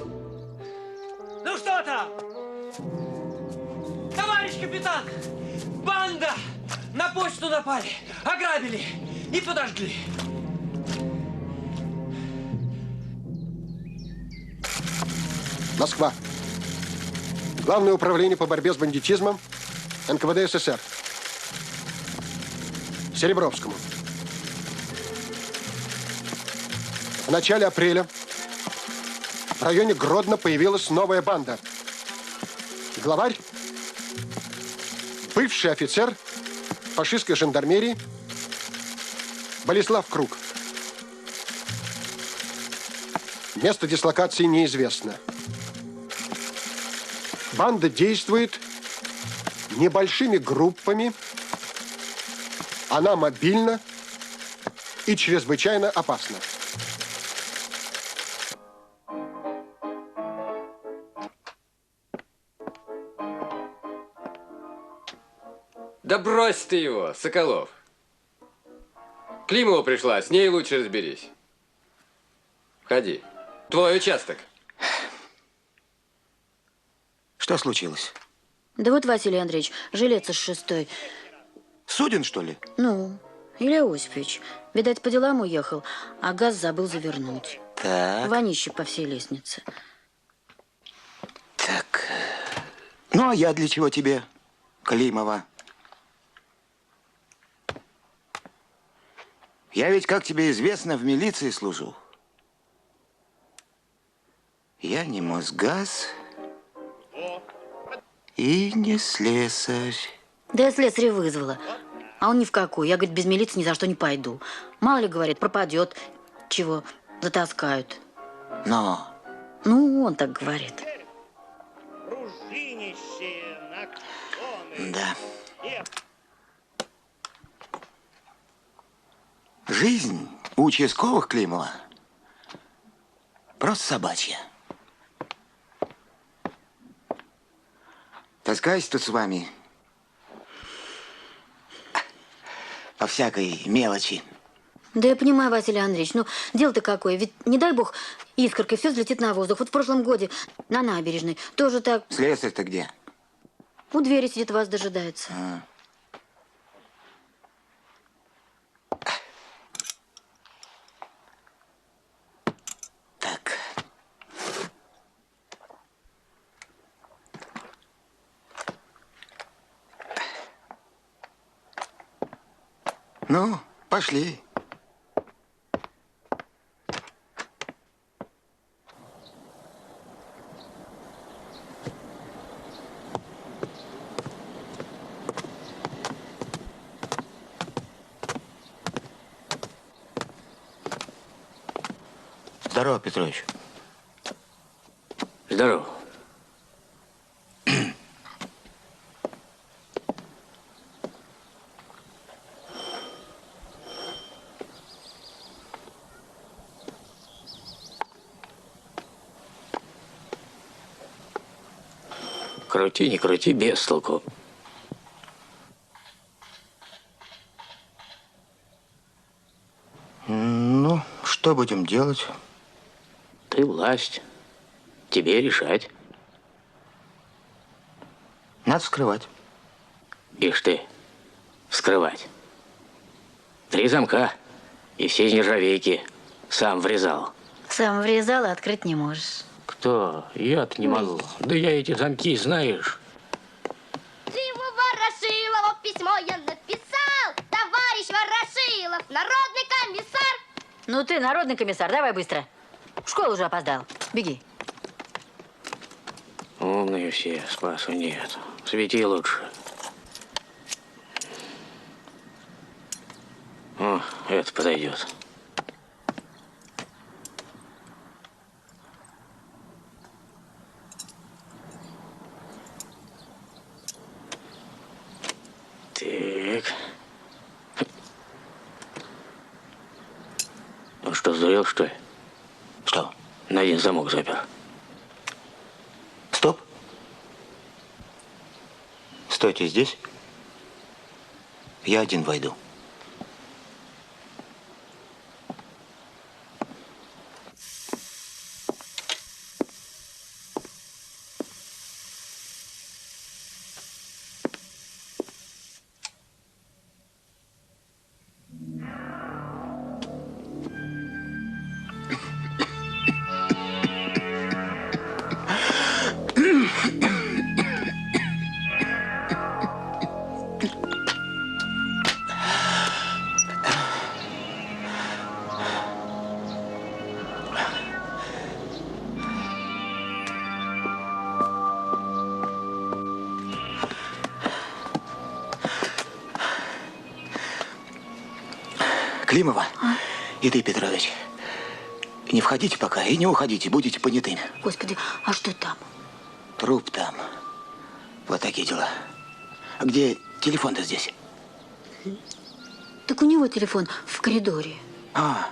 Ну что там? Товарищ капитан! Банда! На почту напали, ограбили и подожгли. Москва. Главное управление по борьбе с бандитизмом НКВД СССР. Серебровскому. В начале апреля в районе Гродно появилась новая банда. Главарь – бывший офицер фашистской жандармерии Болеслав Круг. Место дислокации неизвестно. Банда действует небольшими группами. Она мобильна и чрезвычайно опасна. Да брось ты его, Соколов. Климова пришла, с ней лучше разберись. Входи. Твой участок. Что случилось? Да вот, Василий Андреевич, жилец из 6-й. Суден, что ли? Ну, Илья Осипович. Видать, по делам уехал, а газ забыл завернуть. Так. Вонище по всей лестнице. Так. Ну, а я для чего тебе, Климова? Я ведь, как тебе известно, в милиции служу. Я не Мосгаз и не слесарь. Да я слесаря вызвала. А он ни в какую. Я, говорит, без милиции ни за что не пойду. Мало ли, говорит, пропадет. Чего, затаскают. Но. Ну, он так говорит. Да. Жизнь у участковых, Климова, просто собачья. Таскаюсь тут с вами по всякой мелочи. Да я понимаю, Василий Андреевич, ну дело-то какое. Ведь, не дай бог, искоркой все взлетит на воздух. Вот в прошлом годе на набережной тоже так. Слесарь-то где? У двери сидит, вас дожидается. Так. Ну, пошли. Здорово, Петрович. Здорово. Крути, не крути, без толку. Ну, что будем делать? Ты власть. Тебе решать. Надо вскрывать. Ишь ты, вскрывать. 3 замка и все из нержавейки. Сам врезал. Сам врезал, а открыть не можешь. Кто? Я-то не могу. Да я эти замки, знаешь. Диму Ворошилову письмо я написал. Товарищ Ворошилов, народный комиссар. Ну ты, народный комиссар, давай быстро. В школу уже опоздал. Беги. Умные все, спасу нет. Свети лучше. О, это подойдет. Так. Ну что, сдурел, что ли? Что? На 1 замок запер. Стоп. Стойте здесь. Я один войду. Климова и ты, Петрович, не входите пока и не уходите, будете понятыми. Господи, а что там? Труп там. Вот такие дела. А где телефон-то здесь? Так у него телефон в коридоре. А,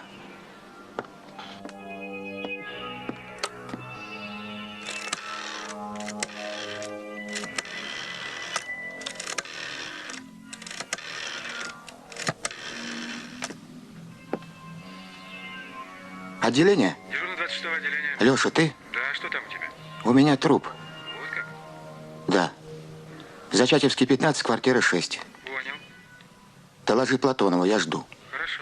отделение? Дежурный 26-го отделения. Леша, ты? Да, что там у тебя? У меня труп. Вот как? Да. Зачатевский, 15, квартира 6. Понял. Доложи Платонову, я жду. Хорошо.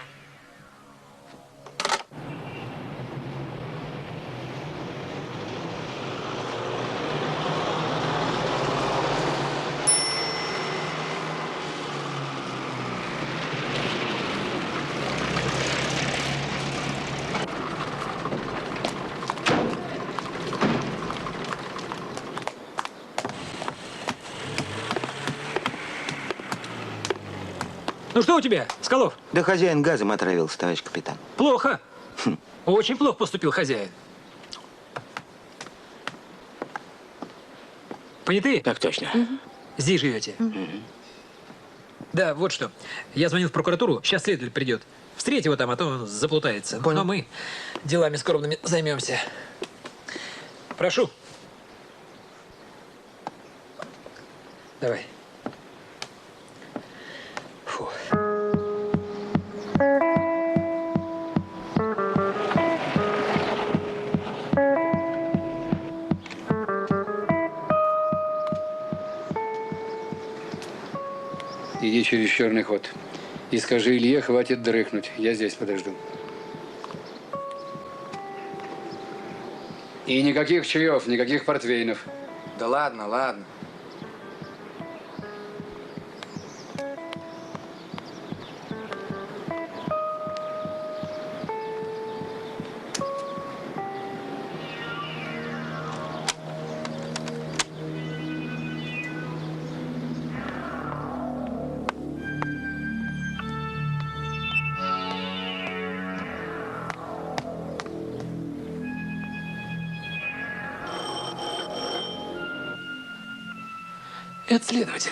Ну что у тебя, Скалов? Да хозяин газом отравился, товарищ капитан. Плохо. Очень плохо поступил хозяин. Понятые? Так точно. Здесь живете? Да, вот что. Я звонил в прокуратуру, сейчас следователь придет. Встреть его там, а то он заплутается. Понял. Но мы делами скорбными займемся. Прошу. Давай. Фу. Иди через черный ход. И скажи Илье, хватит дрыхнуть. Я здесь подожду. И никаких чаев, никаких портвейнов. Да ладно, ладно. Это следователь.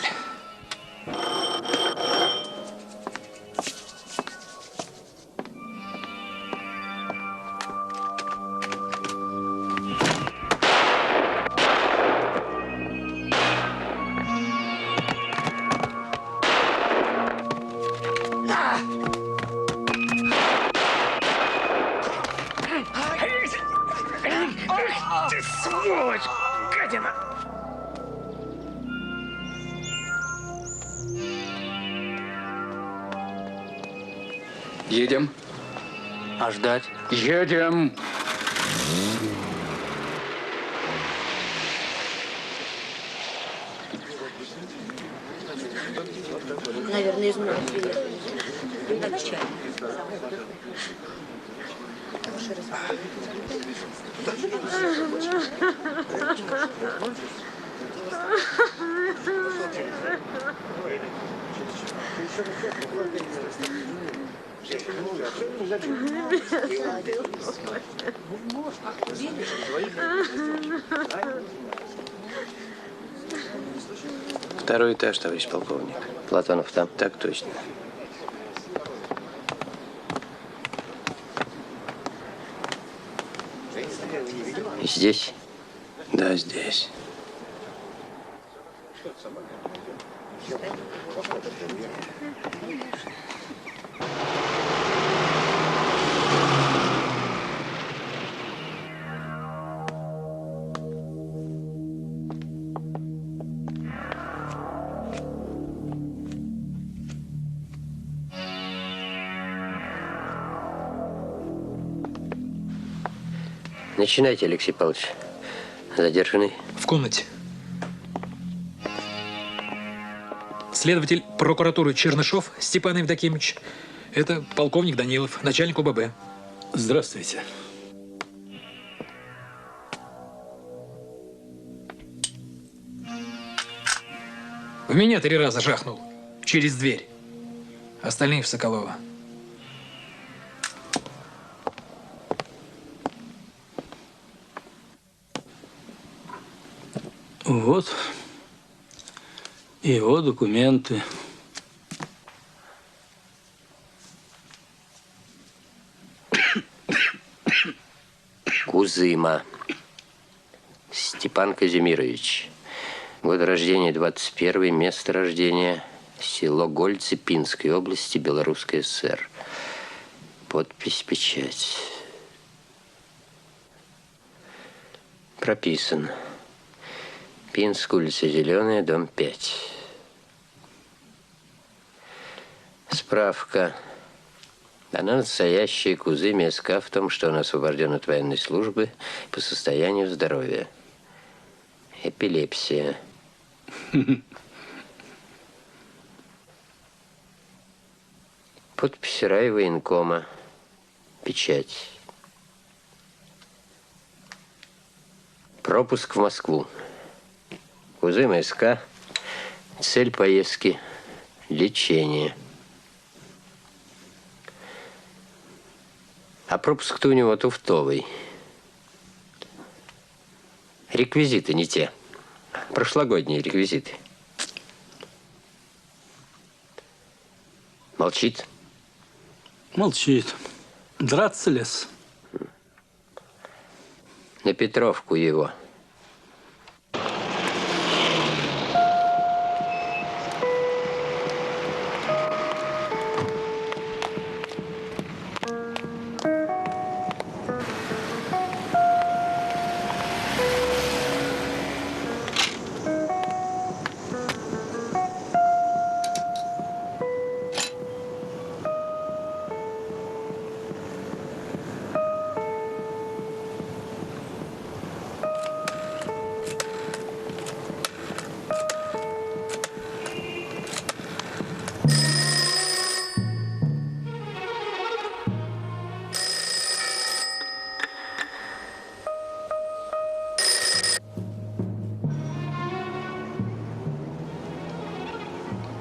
Ты сволочь, гадина! Едем. А ждать? Едем. Наверное, из моря приехали. Второй этаж, товарищ полковник. Платонов там. Так точно. Здесь? Да, здесь. Начинайте, Алексей Павлович. Задержанный. В комнате. Следователь прокуратуры Чернышов Степан Евдокимович. Это полковник Данилов, начальник УББ. Здравствуйте. В меня 3 раза жахнул. Через дверь. Остальные в Соколова. Вот его документы. Кузыма. Степан Казимирович. Год рождения 21, место рождения село Гольцы Пинской области, Белорусская ССР. Подпись, печать. Прописан. Пинск, улица Зеленая, дом 5. Справка. Она настоящая, Кузыме СК в том, что он освобожден от военной службы по состоянию здоровья. Эпилепсия. Подпись райвоенкома. Печать. Пропуск в Москву. Кузыма СК. Цель поездки. Лечение. А пропуск-то у него туфтовый. Реквизиты не те. Прошлогодние реквизиты. Молчит? Молчит. Драться лез. На Петровку его.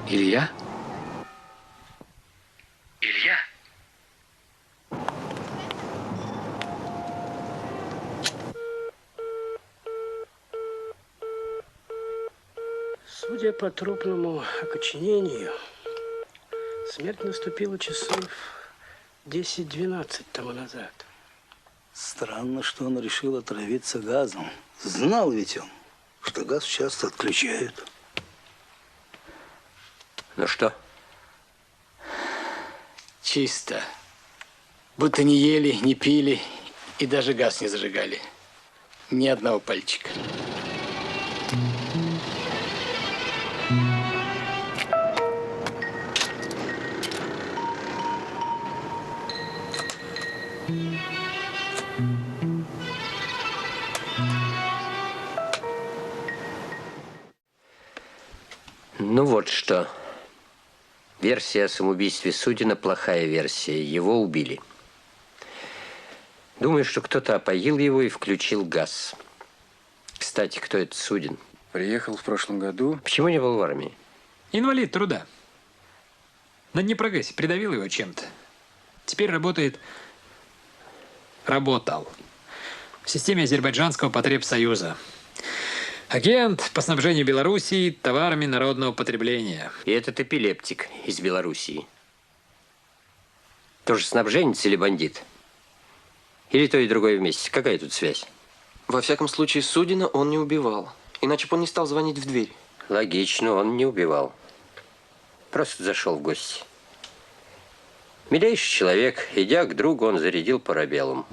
Илья? Илья? Судя по трупному окоченению, смерть наступила часов 10-12 тому назад. Странно, что он решил отравиться газом. Знал ведь он, что газ часто отключают. Ну что? Чисто. Будто не ели, не пили и даже газ не зажигали. Ни одного пальчика. Ну вот что. Версия о самоубийстве Судина плохая версия. Его убили. Думаю, что кто-то опоил его и включил газ. Кстати, кто это Судин? Приехал в прошлом году. Почему не был в армии? Инвалид труда. На Днепрогэсе придавил его чем-то. Теперь работает... Работал. В системе Азербайджанского потребсоюза. Агент по снабжению Белоруссии товарами народного потребления. И этот эпилептик из Белоруссии. Тоже снабженец или бандит? Или то и другое вместе? Какая тут связь? Во всяком случае, Судина он не убивал. Иначе бы он не стал звонить в дверь. Логично, он не убивал. Просто зашел в гости. Милейший человек, идя к другу, он зарядил парабеллум.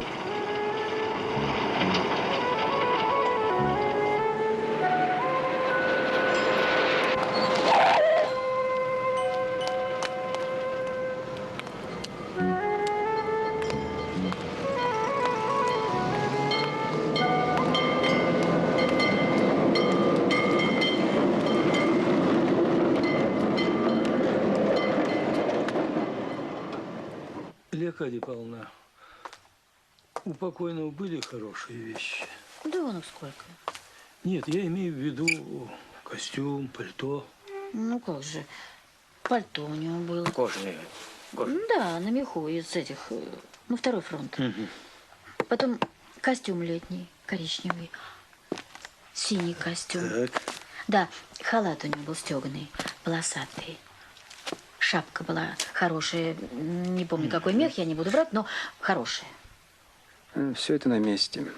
Аркадий Павловна, у покойного были хорошие вещи? Да вон их сколько. Нет, я имею в виду костюм, пальто. Ну как же, пальто у него было. Кожаные. Да, на меху из этих, ну, второй фронт. Потом костюм летний, коричневый. Синий костюм. Так. Да, халат у него был стеганый, полосатый. Шапка была хорошая. Не помню, какой мех, я не буду брать, но хорошая. Все это на месте.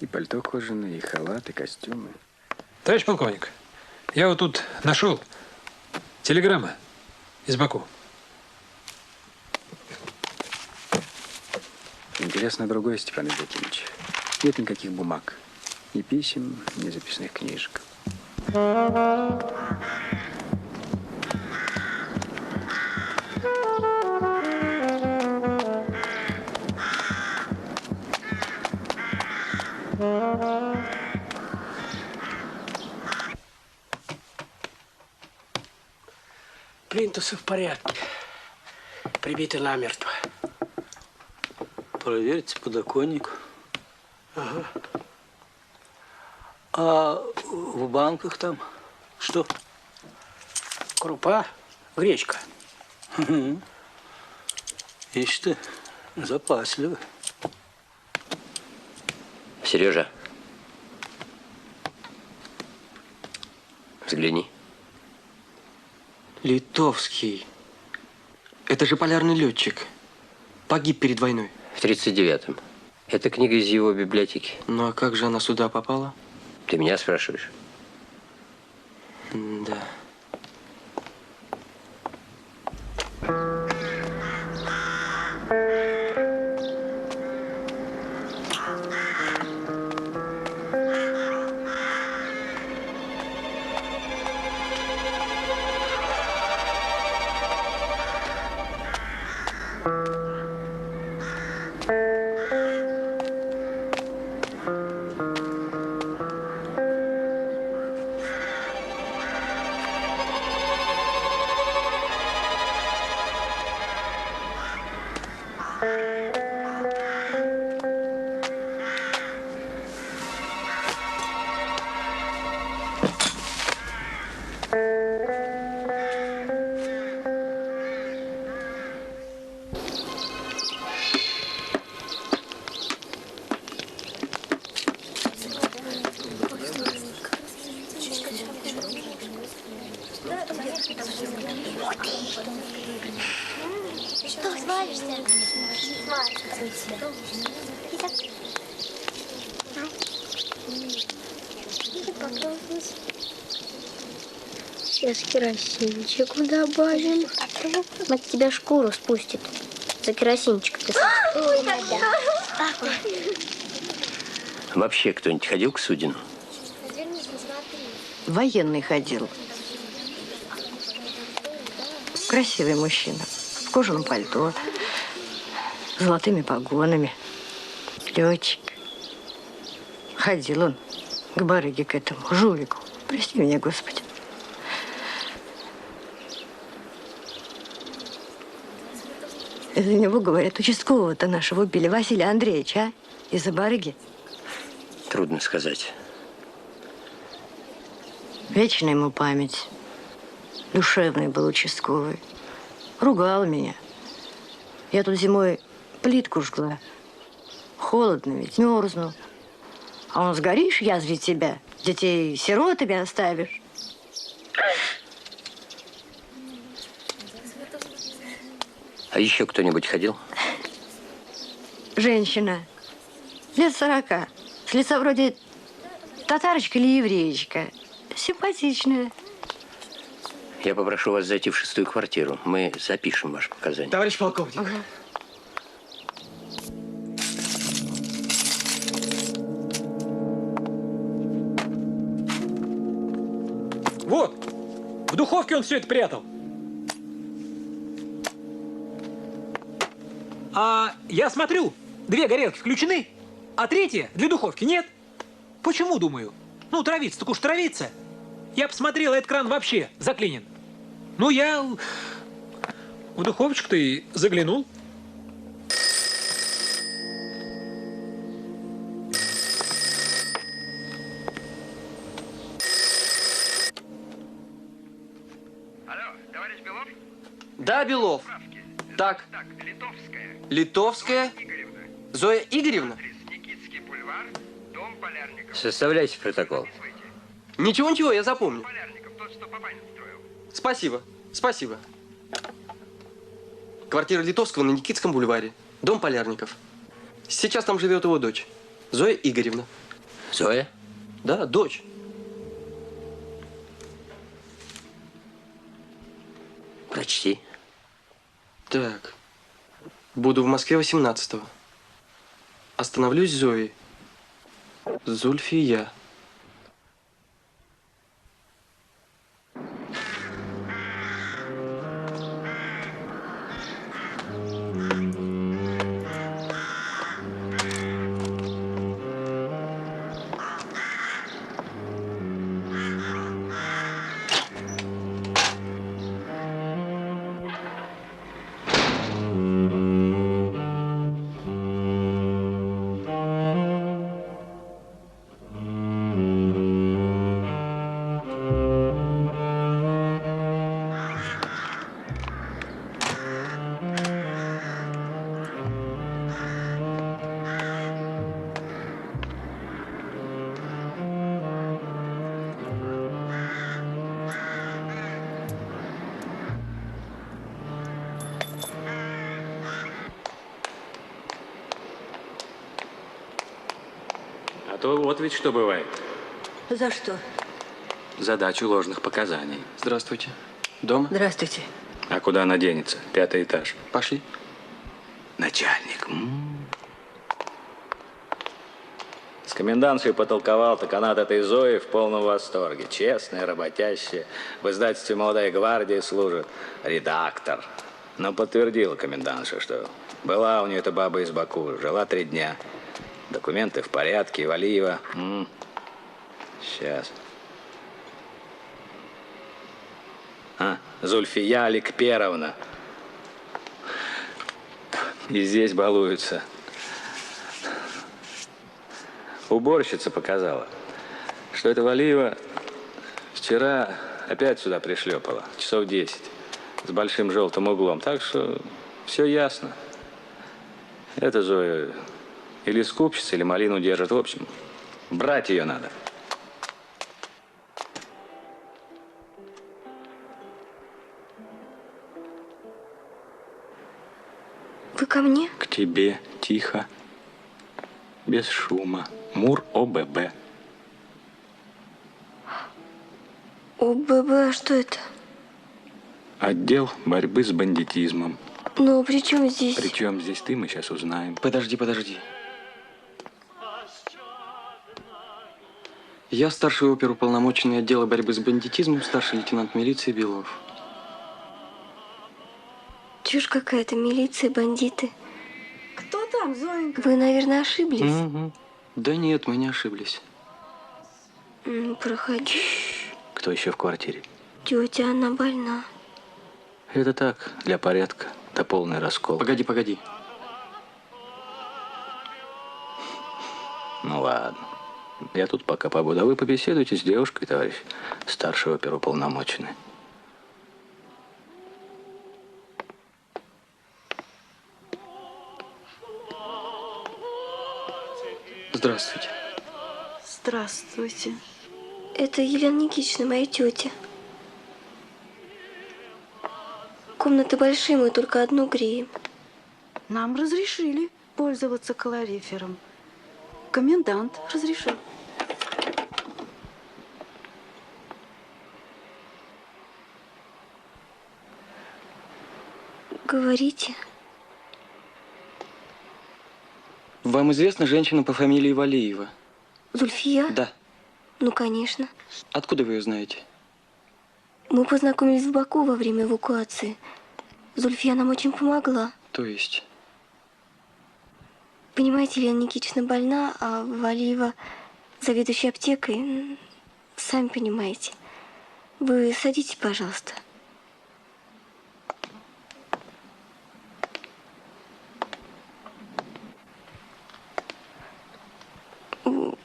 И пальто кожаное, и халат, и костюмы. Товарищ полковник, я вот тут нашел телеграмма из Баку. Интересно другое, Степан Евдокимович. Нет никаких бумаг. Ни писем, ни записных книжек. Плинтусы в порядке. Прибиты намертво. Проверьте подоконник. Ага. А в банках там что? Крупа, гречка. Угу. Ишь ты, запасливый. Сережа, взгляни. Литовский. Это же полярный летчик. Погиб перед войной. В 1939-м. Это книга из его библиотеки. Ну а как же она сюда попала? Ты меня спрашиваешь? Да. Что, свалишься? Сейчас керосинчику добавим. Мать тебя шкуру спустит. За керосинчик ты. Вообще кто-нибудь ходил к Судину? Военный ходил. Красивый мужчина. В кожаном пальто. С золотыми погонами. Летчик. Ходил он к барыге, к этому жулику. Прости меня, Господи. Из-за него, говорят, участкового-то нашего убили, Василия Андреевича, а? Из-за барыги. Трудно сказать. Вечная ему память. Душевный был участковый. Ругал меня. Я тут зимой плитку жгла. Холодно ведь, мерзну. А он: сгоришь, язвить тебя, детей сиротами оставишь. А еще кто-нибудь ходил? Женщина. Лет 40. С лица вроде татарочка или евреечка. Симпатичная. Я попрошу вас зайти в 6-ю квартиру. Мы запишем ваши показания. Товарищ полковник. Ага. Вот, в духовке он все это прятал. А я смотрю, 2 горелки включены, а 3 для духовки нет. Почему, думаю? Ну, травиться, так уж травиться. Я посмотрел, этот кран вообще заклинен. Ну, я в духовочку-то и заглянул. Да, Белов. Так. Литовская. Зоя Игоревна? Составляйте протокол. Ничего, я запомню. Спасибо, спасибо. Квартира Литовского на Никитском бульваре. Дом Полярников. Сейчас там живет его дочь, Зоя Игоревна. Зоя? Да, дочь. Прочти. Так. Буду в Москве 18-го. Остановлюсь с Зоей. Зульфия. А то вот ведь что бывает. За что? За дачу ложных показаний. Здравствуйте. Дома? Здравствуйте. А куда она денется? 5-й этаж. Пошли. Начальник. С комендантшей потолковал, так она от этой Зои в полном восторге. Честная, работящая. В издательстве «Молодая гвардия» служит. Редактор. Но подтвердила комендантша, что была у нее эта баба из Баку. Жила 3 дня. Документы в порядке. Валиева. Сейчас. Зульфия Аликперовна. И здесь балуются. Уборщица показала, что эта Валиева вчера опять сюда пришлепала. Часов 10. С большим желтым углом. Так что все ясно. Это Зоя или скупщица, или малину держит. В общем, брать ее надо. Вы ко мне? К тебе. Тихо. Без шума. Мур ОББ. ОББ, а что это? Отдел борьбы с бандитизмом. Ну, при чем здесь? Причем здесь ты, мы сейчас узнаем. Подожди. Я старший оперуполномоченный отдела борьбы с бандитизмом, старший лейтенант милиции Белов. Чушь какая-то, милиция, бандиты. Кто там, Зоенька? Вы, наверное, ошиблись. Да нет, мы не ошиблись. Проходи. Кто еще в квартире? Тетя, она больна. Это так, для порядка. Да полный раскол. Погоди. Ну ладно. Я тут пока побуду. А вы побеседуйте с девушкой, товарищ старший оперуполномоченный. Здравствуйте. Здравствуйте. Это Елена Никитична, моя тетя. Комнаты большие, мы только одну греем. Нам разрешили пользоваться калорифером. Комендант разрешил. Говорите. Вам известна женщина по фамилии Валиева? Зульфия? Да. Ну, конечно. Откуда вы ее знаете? Мы познакомились в Баку во время эвакуации. Зульфия нам очень помогла. То есть? Понимаете, Елена Никитична больна, а Валиева заведующая аптекой. Сами понимаете. Вы садитесь, пожалуйста.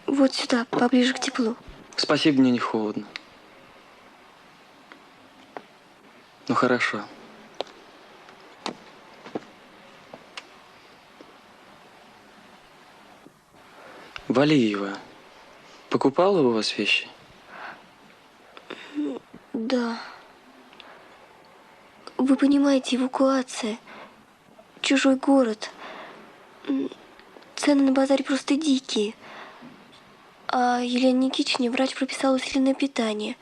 Вот сюда, поближе к теплу. Спасибо, мне не холодно. Ну, хорошо. Валиева. покупала у вас вещи? Да. Вы понимаете, эвакуация. Чужой город. Цены на базаре просто дикие. А Елене Никитичне врач прописал усиленное питание.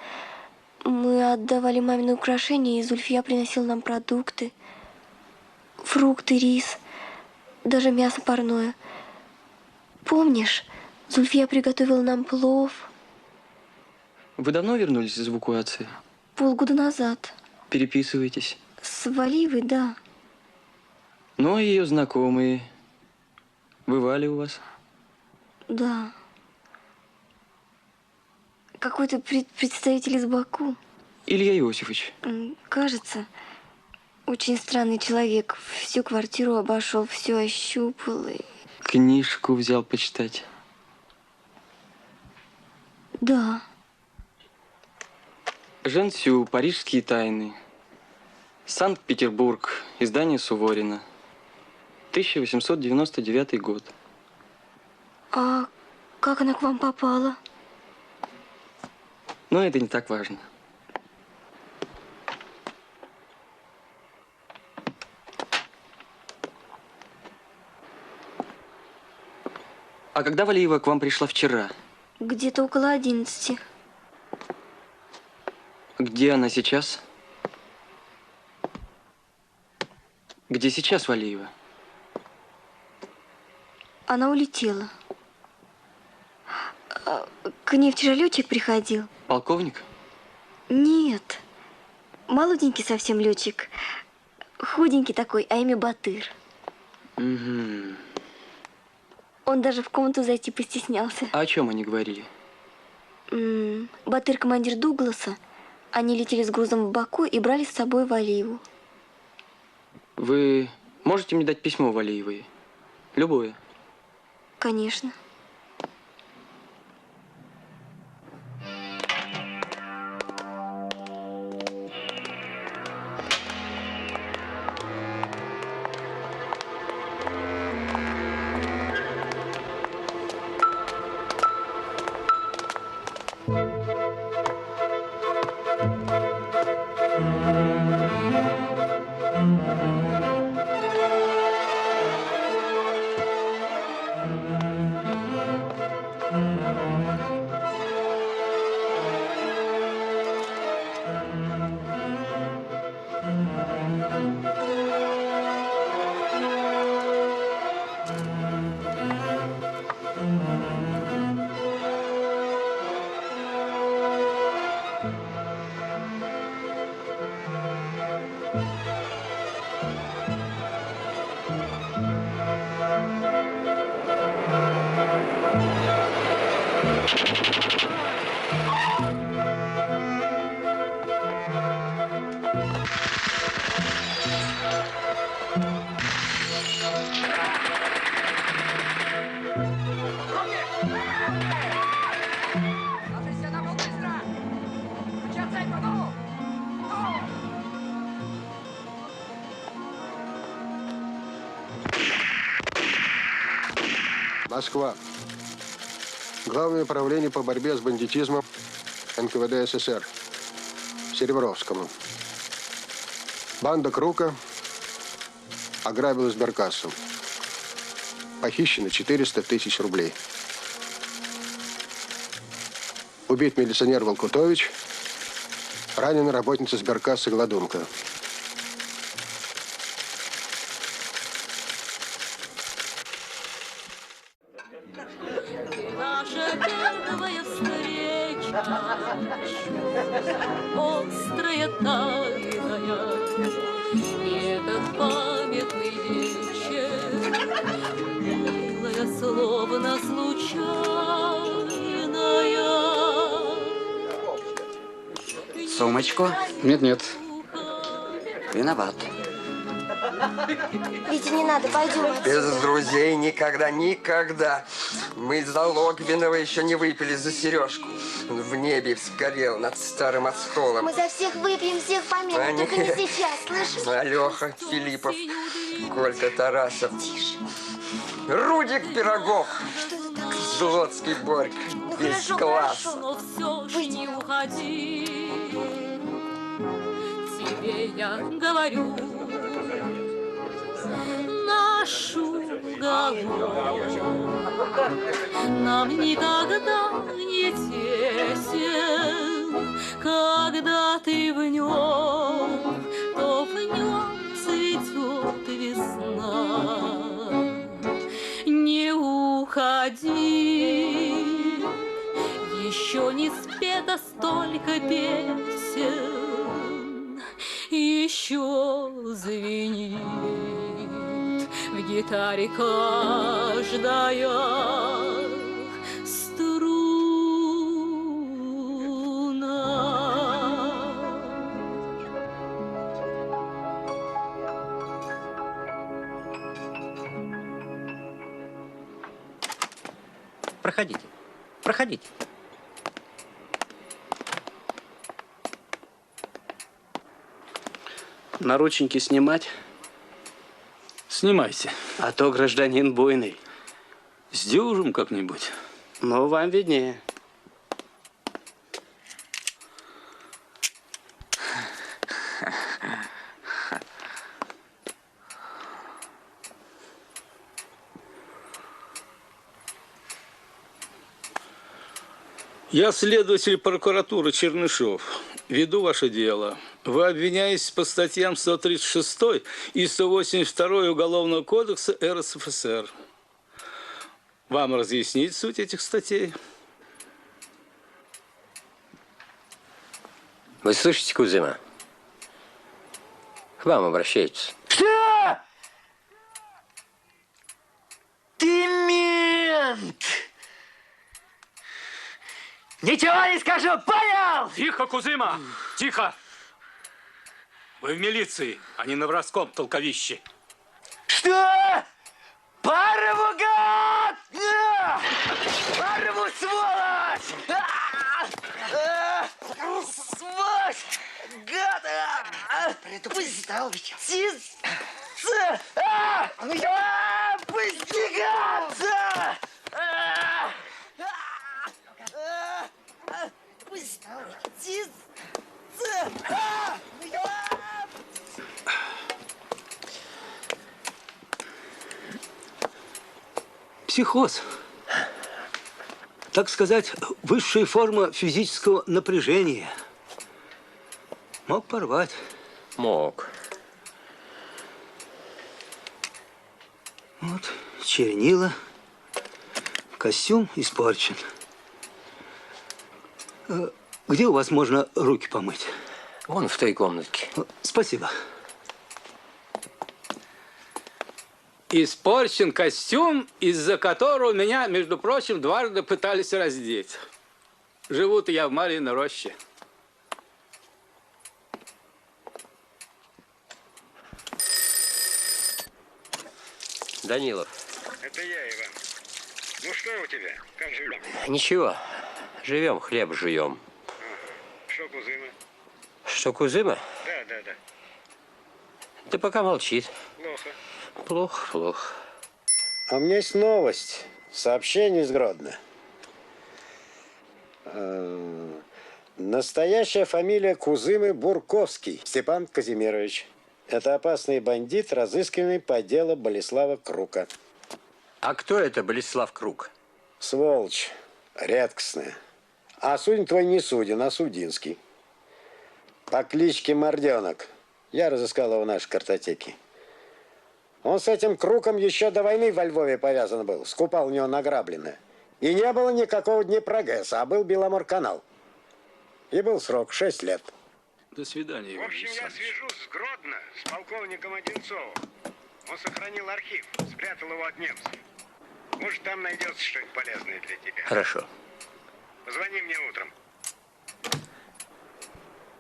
Мы отдавали мамины украшения, и Зульфия приносила нам продукты. Фрукты, рис, даже мясо парное. Помнишь, Зульфия приготовила нам плов? Вы давно вернулись из эвакуации? Полгода назад. Переписываетесь? С Валиевой, да. Ну, а ее знакомые бывали у вас? Да. Какой-то представитель из Баку. Илья Иосифович. Кажется, очень странный человек. Всю квартиру обошел, все ощупал. Книжку взял почитать. Да. Жан Сю, «Парижские тайны». Санкт-Петербург. Издание Суворина. 1899 год. А как она к вам попала? Но это не так важно. А когда Валиева к вам пришла вчера? Где-то около 11. Где она сейчас? Где сейчас Валиева? Она улетела. К ней вчера летчик приходил. Полковник? Нет. Молоденький совсем летчик. Худенький такой, а имя Батыр. Угу. Он даже в комнату зайти постеснялся. А о чем они говорили? Батыр командир Дугласа. Они летели с грузом в Баку и брали с собой Валиеву. Вы можете мне дать письмо Валиевой? Любое. Конечно. Москва. Главное управление по борьбе с бандитизмом НКВД СССР. Серебровскому. Банда Крука ограбила сберкассу. Похищено 400 тысяч рублей. Убит милиционер Волкутович. Ранена работница сберкассы Гладунка. Наша первая встреча, острая, тайная, и этот памятный вечер, милая, словно случайная. Сумочку? Нет. Виноват. Витя, не надо, пойдем. Без друзей никогда. Мы залогвиного еще не выпили за сережку. Он в небе сгорел над старым осколом. Мы за всех выпьем, всех помянем, только не сейчас, слышишь? Алёха Филиппов, Колька Тарасов. Тише. Рудик Пирогов. Злотский Борька. Ну запись, Хорошо, класс. хорошо. Но все же не уходи. Тебе я говорю нашу голову. Нам никогда не тесен, когда ты в нем, то в нем цветет весна. Не уходи, еще не спето столько песен, еще звенит в гитаре каждая струна. Проходите, проходите. Наручники снимать? Снимайте. А то гражданин буйный. Сдюжим как-нибудь. Ну, вам виднее. Я следователь прокуратуры Чернышов. Веду ваше дело. Вы обвиняетесь по статьям 136 и 182 Уголовного кодекса РСФСР. Вам разъяснить суть этих статей? Вы слышите, Кузьма? К вам обращаются. Что? Ты мент! Ничего не скажу, понял? Тихо, Кузыма! Тихо! Вы в милиции, а не на воровском толковище. Что? Парову, гад! Парову, сволочь! Сволочь! Гад! Предупреждал ведь. Пусти, гад! Психоз. Так сказать, высшая форма физического напряжения. Мог порвать. Мог. Вот, чернила. Костюм испорчен. Где у вас можно руки помыть? Вон в той комнатке. Спасибо. Испорчен костюм, из-за которого меня, между прочим, дважды пытались раздеть. Живу-то я в Марьиной роще. Данилов. Это я, Иван. Ну что у тебя? Как живем? Ничего. Живем, хлеб жуем. Что, Кузыма? Что, Кузыма? Да. Да пока молчит. Плохо. Плохо. А у меня есть новость. Сообщение из Гродно. Настоящая фамилия Кузымы Бурковский Степан Казимирович. Это опасный бандит, разысканный по делу Болеслава Крука. А кто это Болеслав Крук? Сволочь. Редкостная. А суден твой не Судин, а Судинский. По кличке Морденок. Я разыскал его в нашей картотеке. Он с этим Круком еще до войны во Львове повязан был. Скупал у него награбленное. И не было никакого Днепрогэса, а был Беломорканал. И был срок 6 лет. До свидания, В Иван общем, я Александрович. свяжусь с Гродно, с полковником Одинцовым. Он сохранил архив, спрятал его от немцев. Может, там найдется что-нибудь полезное для тебя. Хорошо. Позвони мне утром.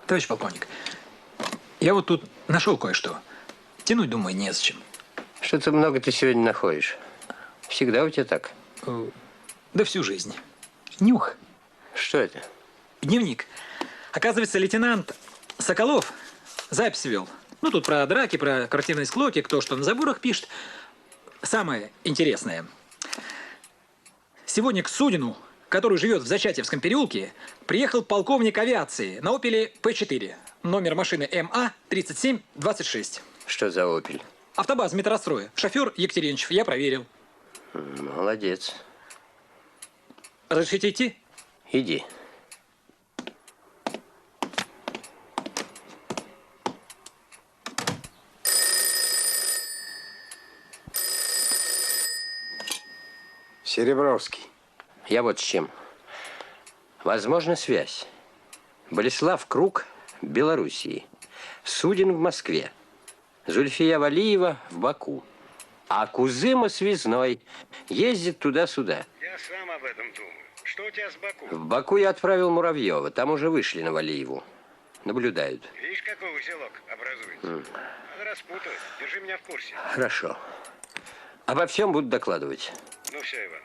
Товарищ полковник, я вот тут нашел кое-что. Тянуть, думаю, незачем. Что-то много ты сегодня находишь. Всегда у тебя так? Да всю жизнь. Нюх. Что это? Дневник. Оказывается, лейтенант Соколов запись вел. Ну, тут про драки, про квартирные склоки, кто что на заборах пишет. Самое интересное. Сегодня к Судину который живет в Зачатьевском переулке, приехал полковник авиации на «Опеле П-4». Номер машины МА-3726. Что за «Опель»? Автобаз метростроя. Шофер Екатеринчев. Я проверил. Молодец. Разрешите идти? Иди. Серебровский. Я вот с чем. Возможно, связь. Болеслав Круг, Белоруссии. Судин в Москве. Зульфия Валиева в Баку. А Кузыма Связной ездит туда-сюда. Я сам об этом думаю. Что у тебя с Баку? В Баку я отправил Муравьева. Там уже вышли на Валиеву. Наблюдают. Видишь, какой узелок образуется? Надо распутывать. Держи меня в курсе. Хорошо. Обо всем буду докладывать. Ну все, Иван.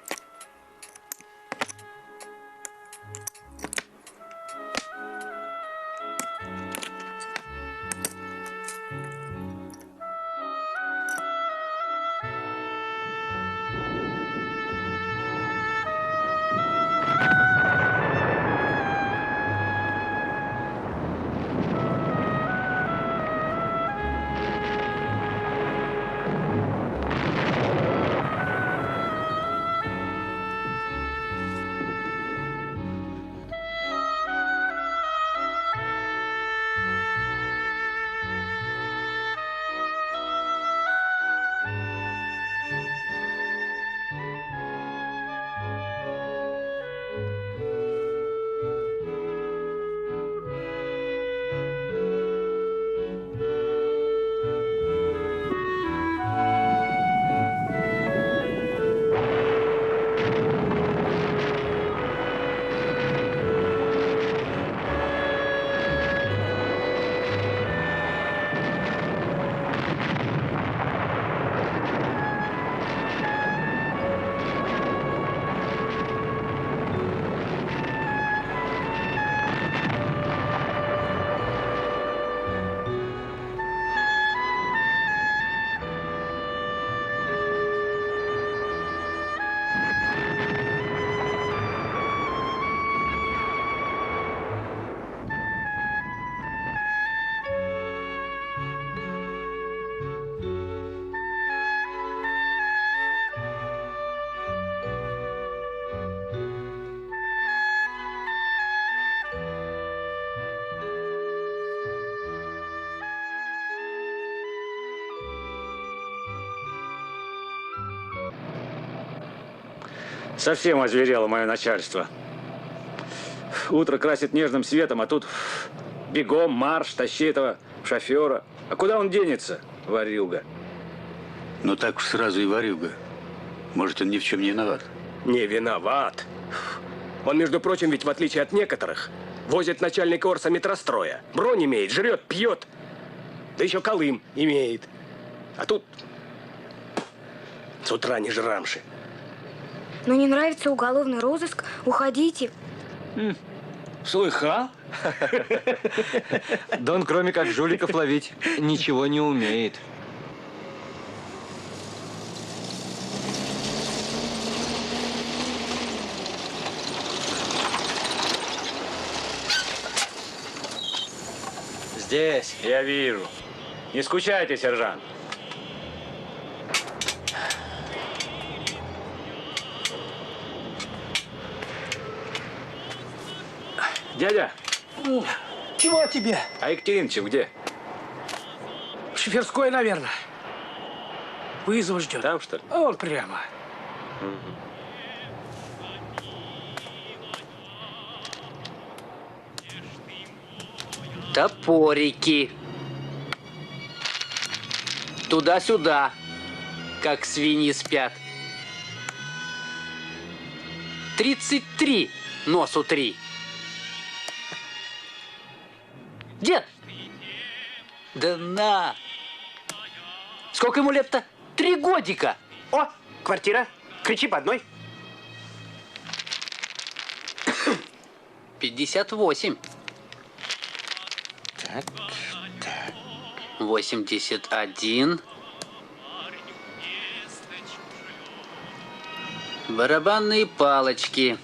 Совсем озверело мое начальство. Утро красит нежным светом, а тут бегом, марш, тащи этого шофера. А куда он денется, ворюга? Ну так уж сразу и ворюга. Может, он ни в чем не виноват. Не виноват. Он, между прочим, ведь в отличие от некоторых, возит начальника Орса метростроя. Бронь имеет, жрет, пьет. Да еще Колым имеет. А тут с утра не жрамши. Но не нравится уголовный розыск, уходите. Слыхал? Да он кроме как жуликов ловить ничего не умеет. Здесь. Я вижу. Не скучайте, сержант. Дядя. Чего тебе? А Екатеринчев где? В шоферской, наверное. Вызов ждет. Там, что ли? Вот прямо. Топорики. Туда-сюда, как свиньи спят. 33 носу 3. Дед! Да на! Сколько ему лет-то? 3 годика! О, квартира. Кричи по одной. 58. Так, так. 81. Барабанные палочки.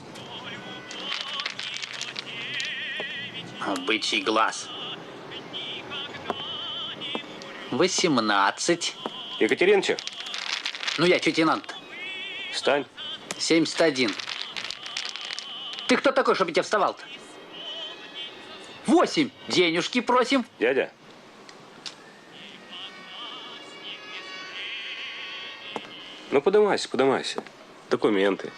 Бычий глаз. 18. Екатеринчик. Ну, я чё лейтенант? Встань. 71. Ты кто такой, чтобы я тебе вставал-то? 8. Денежки просим. Дядя. Ну, подымайся, подымайся. Документы.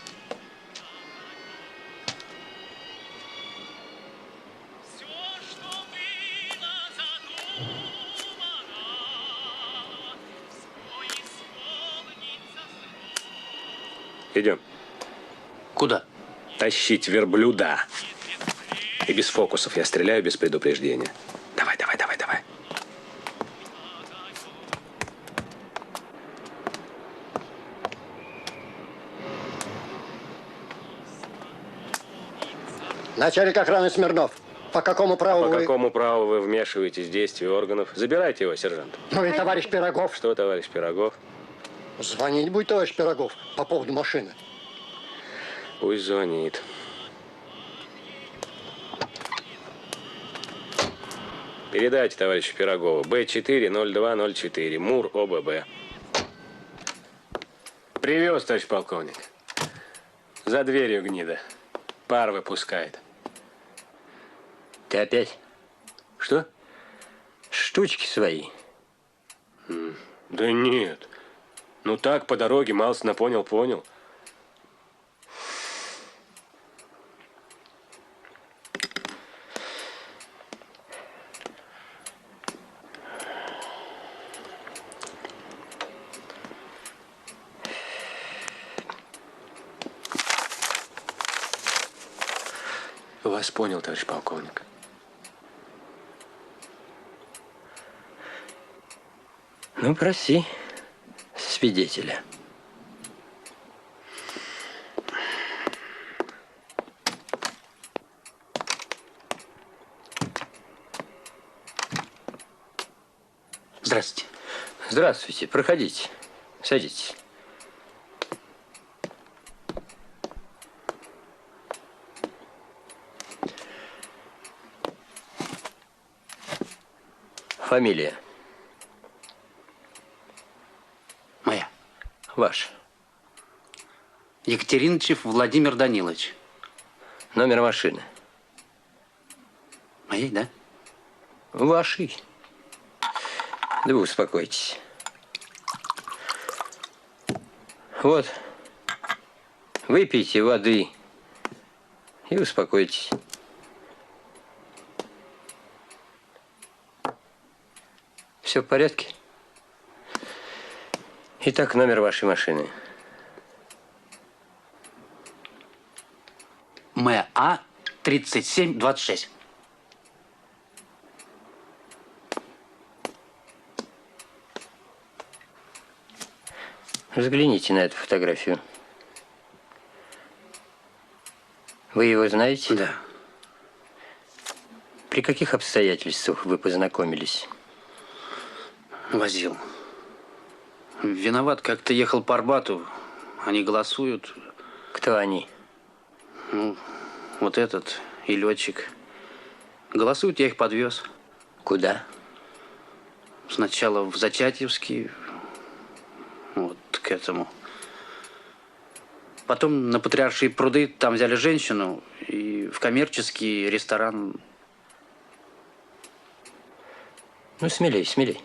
Идем. Куда? Тащить верблюда. И без фокусов. Я стреляю без предупреждения. Давай, давай, давай, давай. Начальник охраны Смирнов. По какому праву По вы... какому праву вы вмешиваетесь в действия органов? Забирайте его, сержант. Ну и товарищ Пирогов. Что, товарищ Пирогов? Звонить будет, товарищ Пирогов, по поводу машины. Пусть звонит. Передайте товарищу Пирогову. Б4-0204. МУР ОББ. Привез, товарищ полковник. За дверью гнида. Пар выпускает. Ты опять? Что? Штучки свои. Да нет. Ну так, по дороге, малостно понял. Вас понял, товарищ полковник. Ну, проси свидетеля. Здравствуйте. Здравствуйте. Проходите. Садитесь. Фамилия? Моя. Ваша. Екатеринычев Владимир Данилович. Номер машины? Моей, да? Вашей. Да вы успокойтесь. Вот. Выпейте воды и успокойтесь. Все в порядке? Итак, номер вашей машины. МА 3726. Взгляните на эту фотографию. Вы его знаете? Да. При каких обстоятельствах вы познакомились? Возил. Виноват, как-то ехал по Арбату. Они голосуют. Кто они? Ну, вот этот и летчик. Голосуют, я их подвез. Куда? Сначала в Зачатьевский, вот к этому. Потом на Патриаршие пруды, там взяли женщину, и в коммерческий ресторан. Ну, смелей, смелей.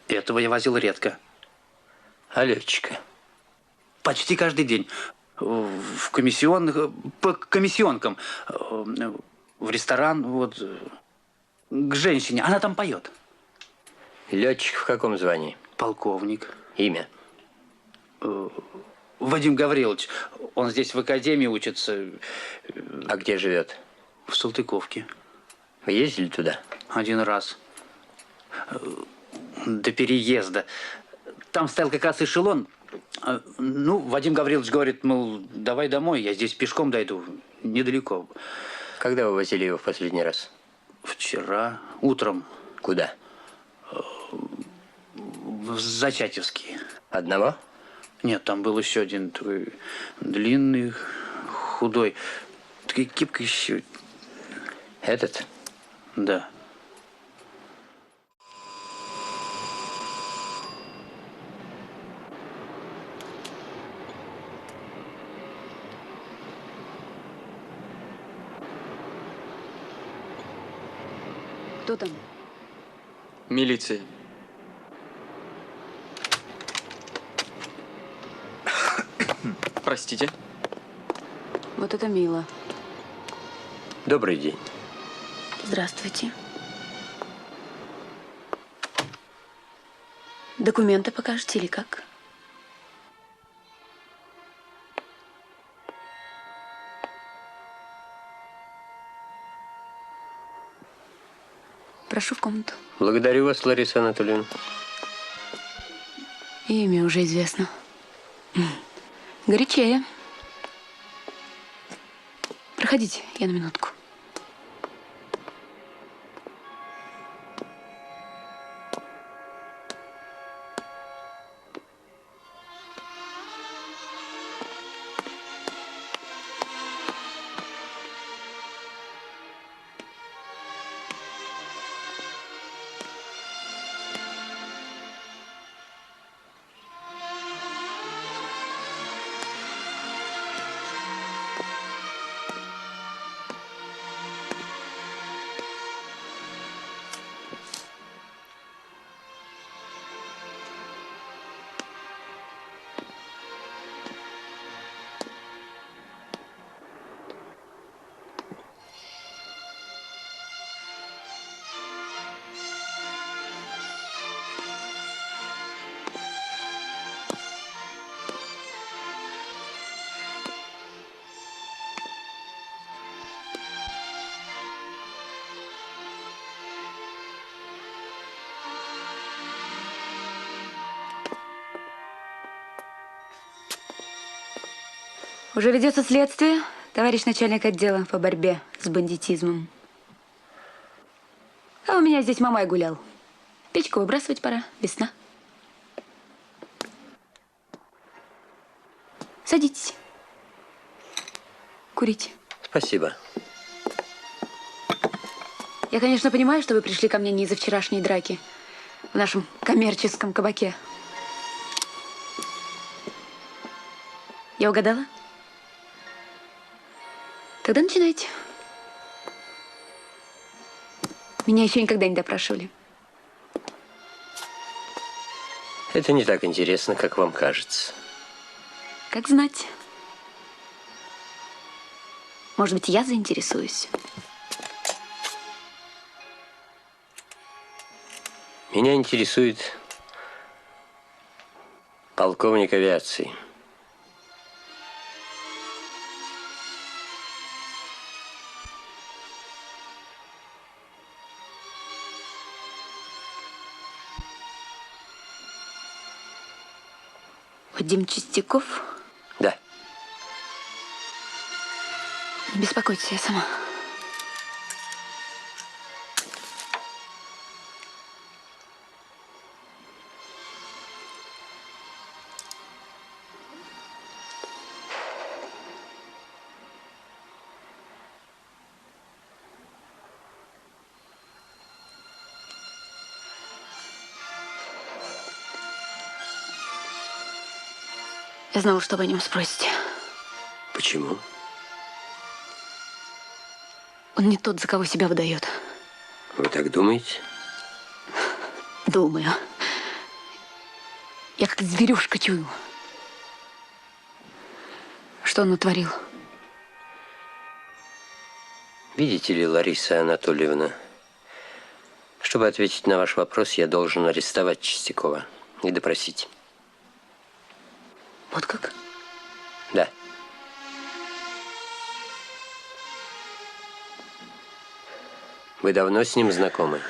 Этого я возил редко. А летчика? Почти каждый день. В комиссионных, по комиссионкам. В ресторан, вот, к женщине. Она там поет. Летчик в каком звании? Полковник. Имя? Вадим Гаврилович. Он здесь в академии учится. А где живет? В Салтыковке. Вы ездили туда? Один раз. До переезда. Там стоял как раз эшелон. Ну, Вадим Гаврилович говорит, мол, давай домой, я здесь пешком дойду, недалеко. Когда вы возили его в последний раз? Вчера утром. Куда? В Зачатьевский. Одного? Нет, там был еще один такой длинный, худой. Такая кепка еще. Этот? Да. Кто там? Милиция. Простите. Вот это мило. Добрый день. Здравствуйте. Документы покажете или как? Прошу в комнату. Благодарю вас, Лариса Анатольевна. Имя уже известно. Горячее. Проходите, я на минутку. Уже ведется следствие, товарищ начальник отдела по борьбе с бандитизмом. А у меня здесь Мамай гулял. Печку выбрасывать пора, весна. Садитесь. Курите. Спасибо. Я, конечно, понимаю, что вы пришли ко мне не из-за вчерашней драки в нашем коммерческом кабаке. Я угадала? Тогда начинайте. Меня еще никогда не допрашивали. Это не так интересно, как вам кажется. Как знать. Может быть, я заинтересуюсь. Меня интересует полковник авиации. Вадим Чистяков? Да. Не беспокойтесь, я сама. Я знала, что вы о нем спросите. Почему? Он не тот, за кого себя выдает. Вы так думаете? Думаю. Я как зверюшка чую. Что он натворил? Видите ли, Лариса Анатольевна, чтобы ответить на ваш вопрос, я должен арестовать Чистякова и допросить. Вот как? Да. Вы давно с ним знакомы?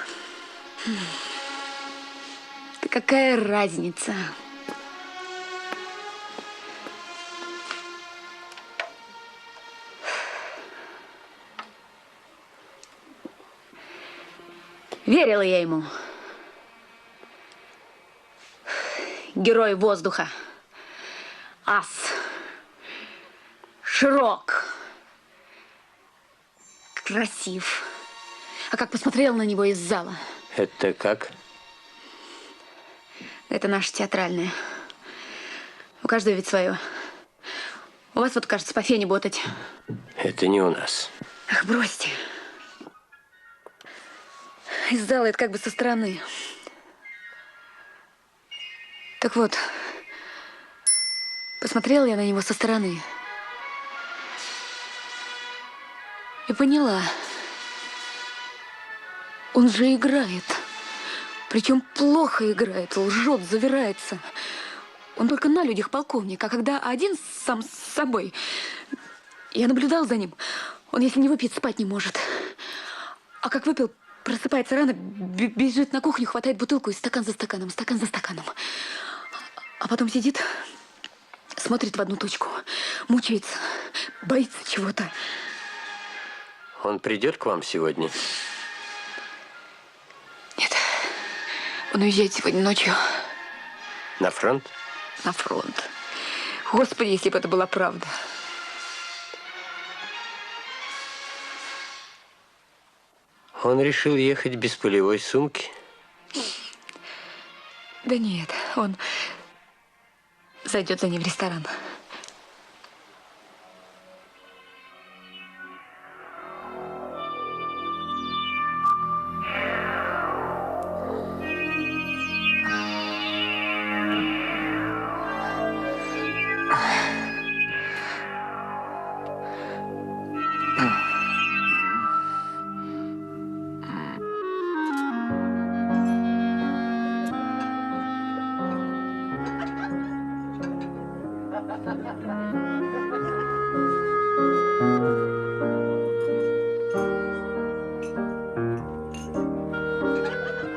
Да какая разница? Верила я ему. Герой воздуха. Ас. Широк. красив. А как посмотрела на него из зала. Это как? Это наше театральное. У каждого ведь свое. У вас вот, кажется, по фене ботать. Это не у нас. Ах, бросьте. Из зала это как бы со стороны. Так вот, посмотрела я на него со стороны. И поняла. Он же играет. Причем плохо играет, лжет, завирается. Он только на людях полковник, а когда один сам с собой. Я наблюдал за ним. Он, если не выпьет, спать не может. А как выпил, просыпается рано, бежит на кухню, хватает бутылку и стакан за стаканом, стакан за стаканом. А потом сидит, смотрит в одну точку, мучается, боится чего-то. Он придет к вам сегодня? Нет. Он уезжает сегодня ночью. На фронт? На фронт. Господи, если бы это была правда. Он решил ехать без полевой сумки? Да нет, он зайдет за ним в ресторан.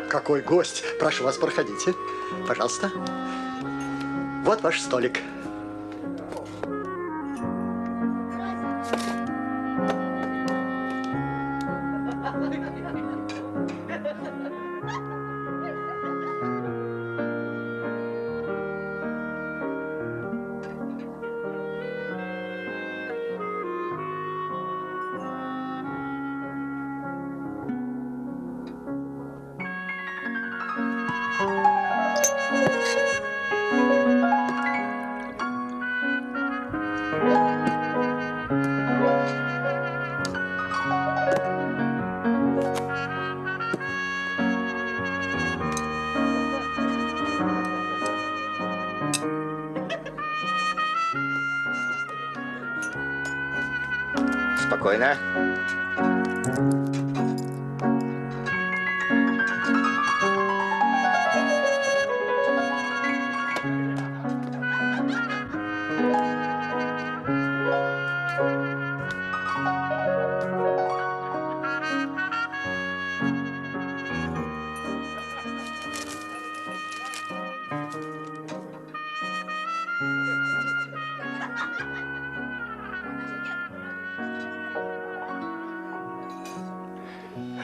Какой гость. Прошу вас, проходите. Пожалуйста. Вот ваш столик. Спокойно.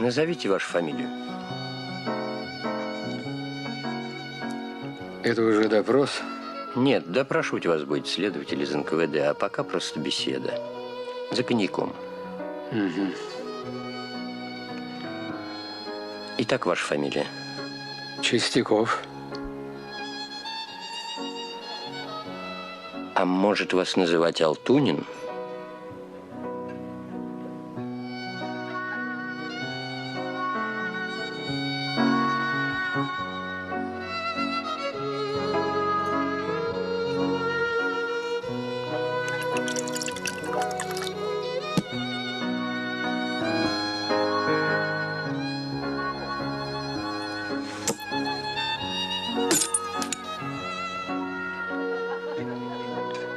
Назовите вашу фамилию. Это уже допрос? Нет, допрашивать вас будет следователь из НКВД, а пока просто беседа. За коньяком. Угу. Итак, ваша фамилия? Чистяков. А может вас называть Алтунин?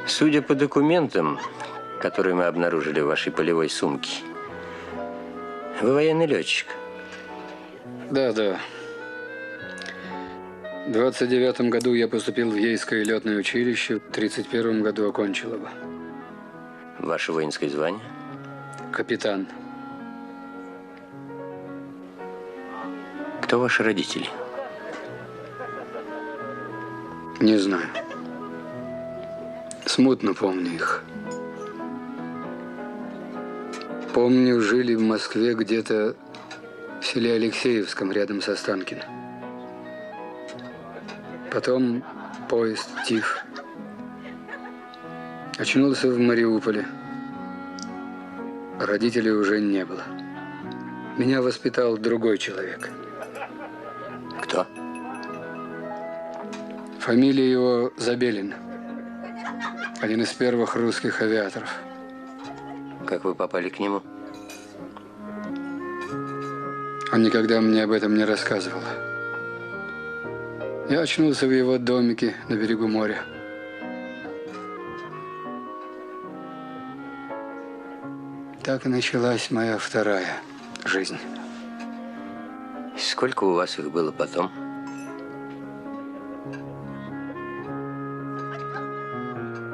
Судя по документам, которые мы обнаружили в вашей полевой сумке, вы военный летчик. Да. В 29-м году я поступил в Ейское летное училище, в 31-м году окончил его. Ваше воинское звание? Капитан. Кто ваши родители? Не знаю. Смутно помню их. Помню, жили в Москве где-то в селе Алексеевском, рядом со Останкино. Потом поезд тих. Очнулся в Мариуполе. Родителей уже не было. Меня воспитал другой человек. Кто? Фамилия его Забелин. Один из первых русских авиаторов. Как вы попали к нему? Он никогда мне об этом не рассказывал. Я очнулся в его домике на берегу моря. Так и началась моя вторая жизнь. Сколько у вас их было потом?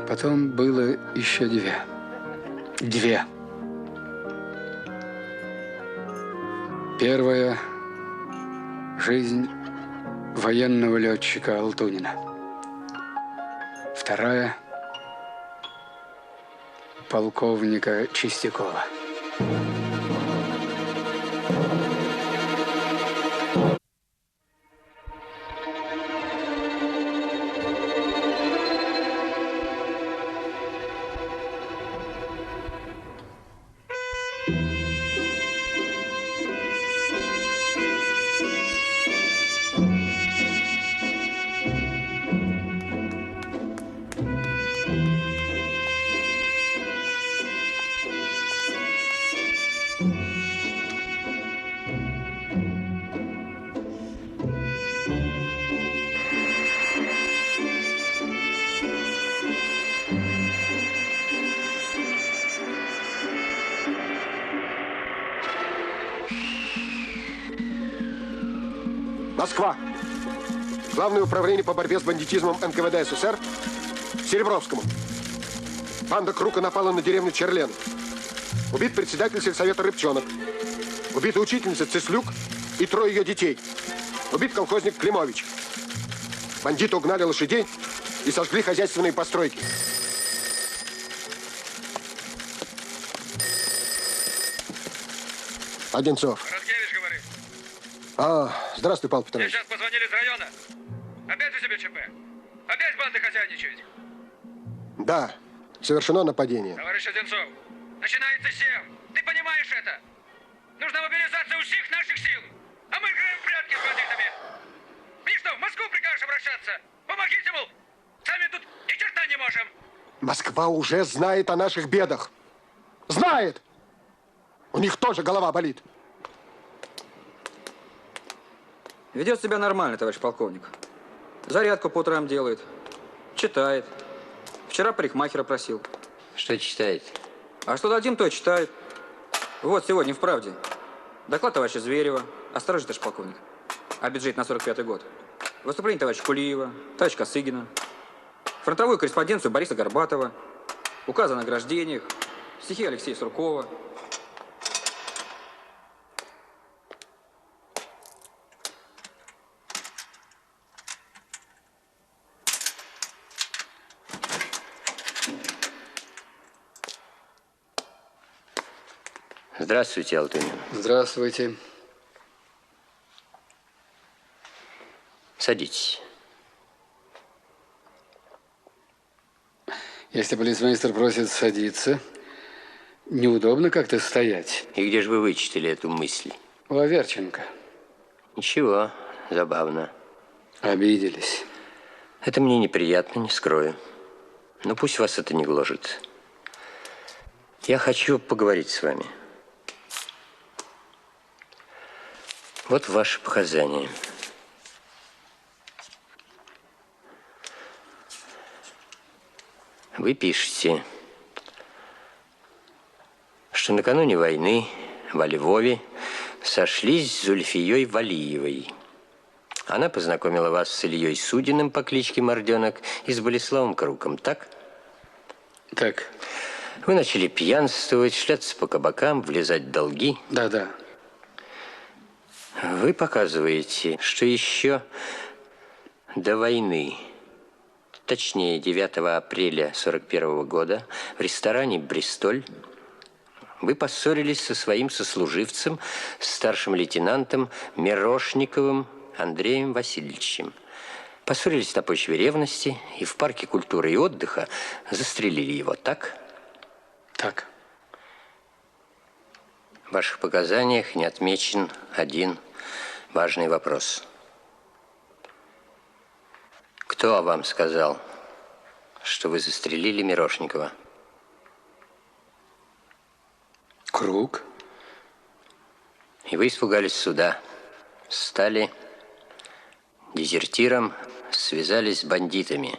Потом было еще две. Первая – жизнь военного летчика Алтунина. Вторая – полковника Чистякова. Москва. Главное управление по борьбе с бандитизмом НКВД СССР Серебровскому. Банда Крука напала на деревню Черлен. Убит председатель сельсовета Рыбчонок. Убита учительница Цислюк и 3 ее детей. Убит колхозник Климович. Бандиты угнали лошадей и сожгли хозяйственные постройки. Одинцов. Радкевич говорит. Здравствуй, Павел Мне Петрович. сейчас позвонили из района. Опять у себя ЧП? Опять банды хозяйничают? Да, совершено нападение. Товарищ Одинцов, начинается сев. Ты понимаешь это? Нужна мобилизация у всех наших сил. А мы играем в прятки с бандитами. Мне что, в Москву прикажешь обращаться? Помогите, мол. Сами тут ни черта не можем. Москва уже знает о наших бедах. Знает! У них тоже голова болит. Ведет себя нормально, товарищ полковник. Зарядку по утрам делает. Читает. Вчера парикмахера просил. Что читает? А что дадим, то и читает. Вот сегодня в «Правде». Доклад товарища Зверева. Осторожно, товарищ полковник. А бюджет на 45-й год. Выступление товарища Кулиева, товарища Косыгина. Фронтовую корреспонденцию Бориса Горбатова. Указы о награждениях. Стихи Алексея Суркова. Здравствуйте, Алтунин. Здравствуйте. Садитесь. Если полицмейстер просит садиться, неудобно как-то стоять. И где же вы вычитали эту мысль? У Аверченко. Ничего, забавно. Обиделись. Это мне неприятно, не скрою. Но пусть вас это не гложет. Я хочу поговорить с вами. Вот ваши показания. Вы пишете, что накануне войны во Львове сошлись с Зульфией Валиевой. Она познакомила вас с Ильей Судиным по кличке Морденок и с Болеславом Круком, так? Так. Вы начали пьянствовать, шляться по кабакам, влезать в долги. Да. Вы показываете, что еще до войны, точнее 9 апреля 1941 года, в ресторане «Бристоль» вы поссорились со своим сослуживцем, старшим лейтенантом Мирошниковым Андреем Васильевичем. Поссорились на почве ревности и в парке культуры и отдыха застрелили его, так? Так. В ваших показаниях не отмечен один важный вопрос. Кто вам сказал, что вы застрелили Мирошникова? Круг. И вы испугались суда, стали дезертиром, связались с бандитами.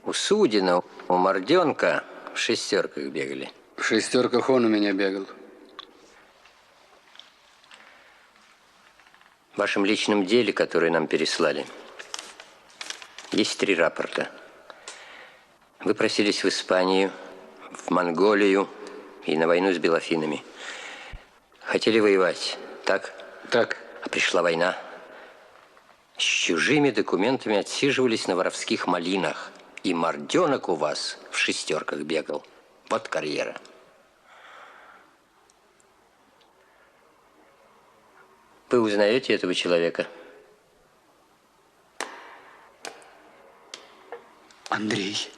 У Судина, у Морденка в шестерках бегали. В шестерках он у меня бегал. В вашем личном деле, которое нам переслали, есть 3 рапорта. Вы просились в Испанию, в Монголию и на войну с белофинами. Хотели воевать, так? Так. А пришла война. С чужими документами отсиживались на воровских малинах. И Морденок у вас в шестерках бегал. Вот карьера. Вы узнаете этого человека? Андрей.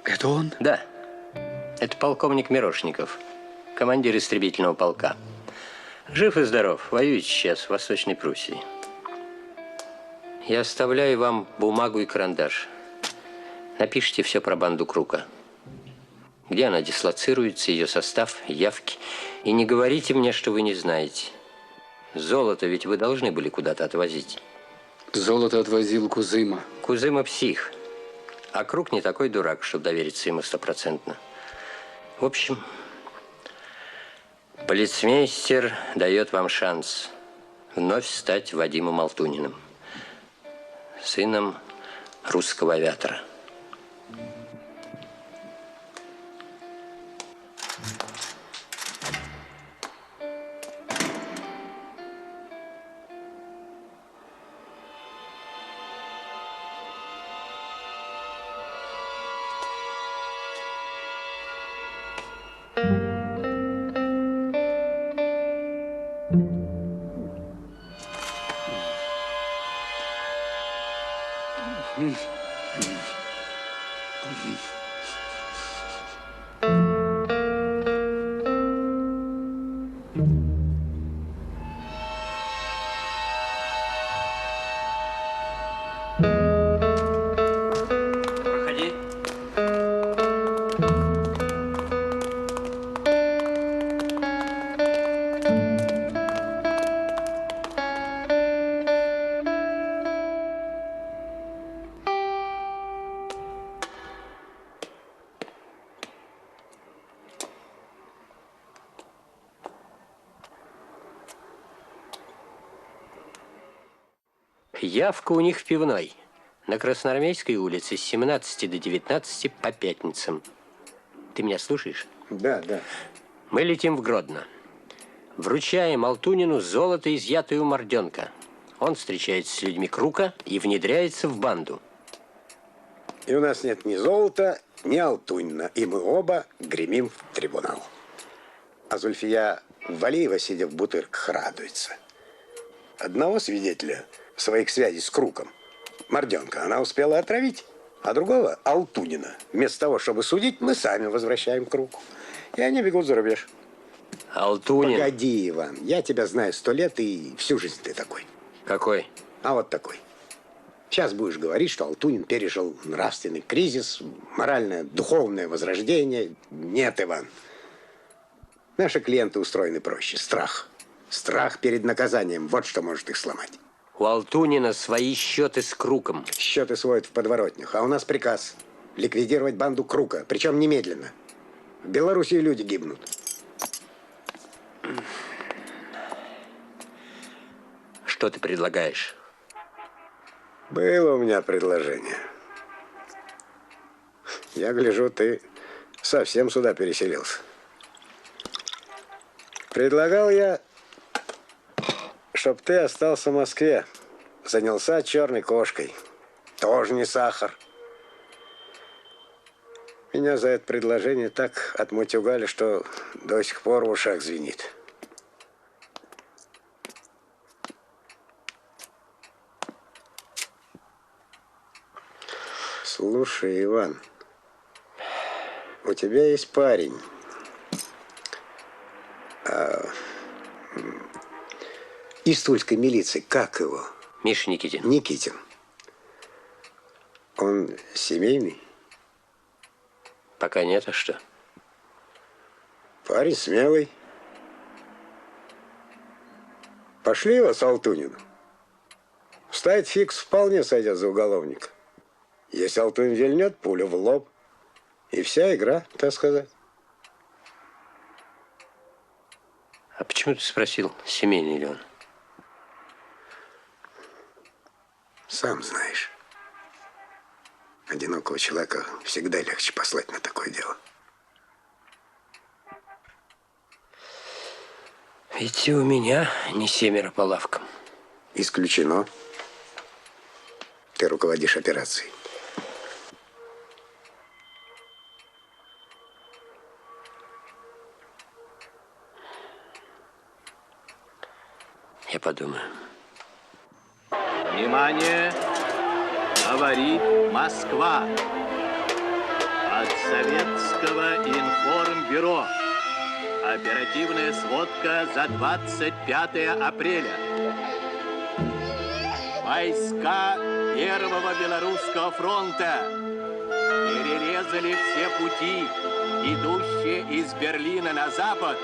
Это он? Да. Это полковник Мирошников, командир истребительного полка. Жив и здоров, воюет сейчас в Восточной Пруссии. Я оставляю вам бумагу и карандаш. Напишите все про банду Крука. Где она дислоцируется, ее состав, явки. И не говорите мне, что вы не знаете. Золото ведь вы должны были куда-то отвозить. Золото отвозил Кузыма. Кузыма псих. А Крук не такой дурак, чтобы довериться ему 100%. В общем, полицмейстер дает вам шанс вновь стать Вадимом Алтуниным, сыном русского авиатора. Проходи. Явка у них в пивной. На Красноармейской улице с 17 до 19 по пятницам. Ты меня слушаешь? Да, да. Мы летим в Гродно. Вручаем Алтунину золото, изъятое у Морденка. Он встречается с людьми Крука и внедряется в банду. И у нас нет ни золота, ни Алтунина. И мы оба гремим в трибунал. А Зульфия Валиева, сидя в бутырках, радуется. Одного свидетеля своих связей с Круком, Морденка, она успела отравить, а другого, Алтунина, вместо того, чтобы судить, мы сами возвращаем к Круку. И они бегут за рубеж. Алтунин. Погоди, Иван, я тебя знаю 100 лет, и всю жизнь ты такой. Какой? А вот такой. Сейчас будешь говорить, что Алтунин пережил нравственный кризис, моральное, духовное возрождение. Нет, Иван. Наши клиенты устроены проще. Страх. Страх перед наказанием. Вот что может их сломать. У Алтунина свои счеты с Круком. Счеты сводят в подворотнях. А у нас приказ ликвидировать банду Крука. Причем немедленно. В Белоруссии люди гибнут. Что ты предлагаешь? Было у меня предложение. Я гляжу, ты совсем сюда переселился. Предлагал я, чтоб ты остался в Москве. занялся черной кошкой. Тоже не сахар. Меня за это предложение так отмутюгали, что до сих пор в ушах звенит. Слушай, Иван, у тебя есть парень. Из Тульской милиции. Как его? Миша Никитин. Никитин. Он семейный? Пока нет, а что? Парень смелый. Пошли его с Алтунину. Вставить фикс вполне сойдет за уголовник. Если Алтунин вильнет, пуля в лоб. И вся игра, так сказать. А почему ты спросил, семейный ли он? Сам знаешь. Одинокого человека всегда легче послать на такое дело. Ведь и у меня не 7 по лавкам. Исключено. Ты руководишь операцией. Я подумаю. Внимание! Говорит Москва. От Советского информбюро. Оперативная сводка за 25 апреля. Войска Первого Белорусского фронта перерезали все пути, идущие из Берлина на запад.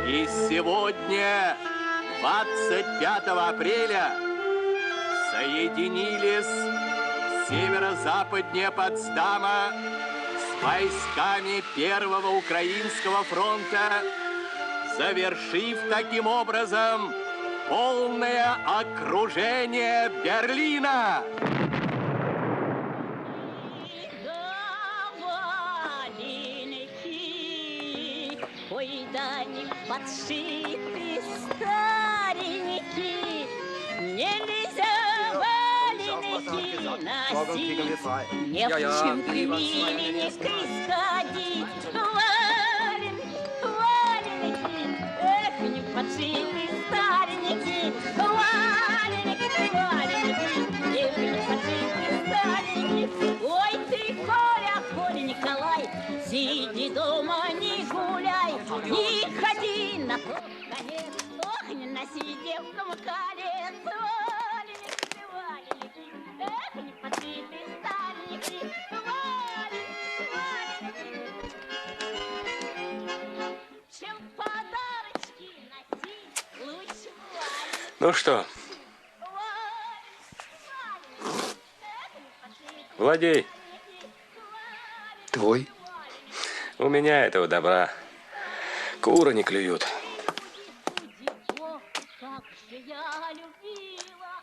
И сегодня, 25 апреля, соединились северо-западнее Потсдама с войсками Первого Украинского фронта, завершив таким образом полное окружение Берлина. Ой, да не подшиты старенькие, нельзя валенки носить, не в чем к миленькой сходить. Валенки, эх, не подшиты старенькие, валенки, эх, не подшиты старенькие. Ой, ты, Коля Николай, сиди дома, не гуляй, не ходи на тот конец, ох, не носи девкам колец. Валеники, валеники, эх, не подшиты старенькие, валеники. Чем подарочки носить, лучше валеники. Ну что? Владей. Твой? У меня этого добра. Куры не клюют. Как же я любила,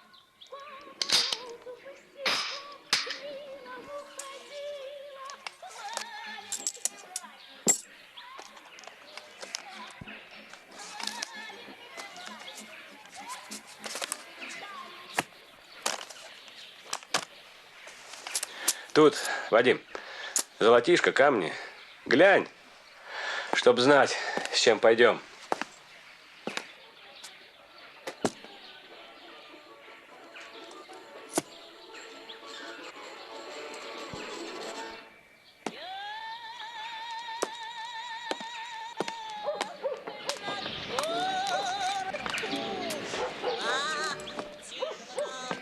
Тут, Вадим, золотишко, камни. Глянь, чтоб знать, с чем пойдем.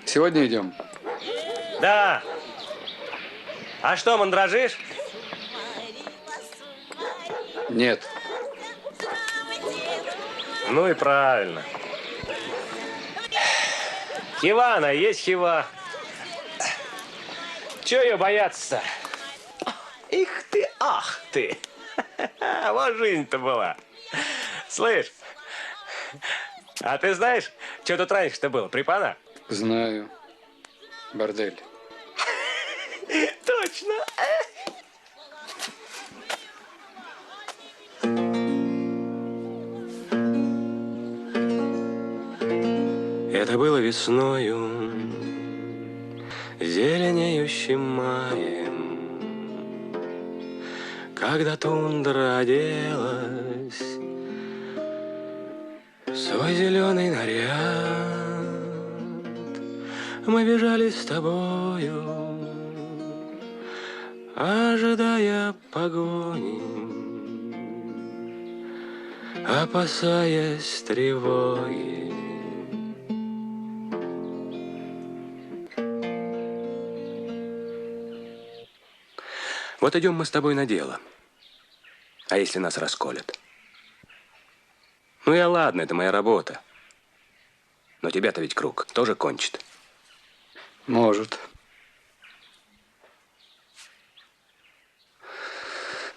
Сегодня идем? Да. А что, мандражишь? Нет. Ну и правильно. Хивана, есть хива. Чего ее бояться-то? Их ты, ах ты. Вот жизнь-то была. Слышь, а ты знаешь, что тут раньше-то было, припана? Знаю. Бордель. Точно. Это было весною, зеленеющим маем, когда тундра оделась в свой зеленый наряд. Мы бежали с тобою, ожидая погони, опасаясь тревоги. Вот идем мы с тобой на дело. А если нас расколят? Ну я ладно, это моя работа. Но тебя-то ведь круг тоже кончит. Может.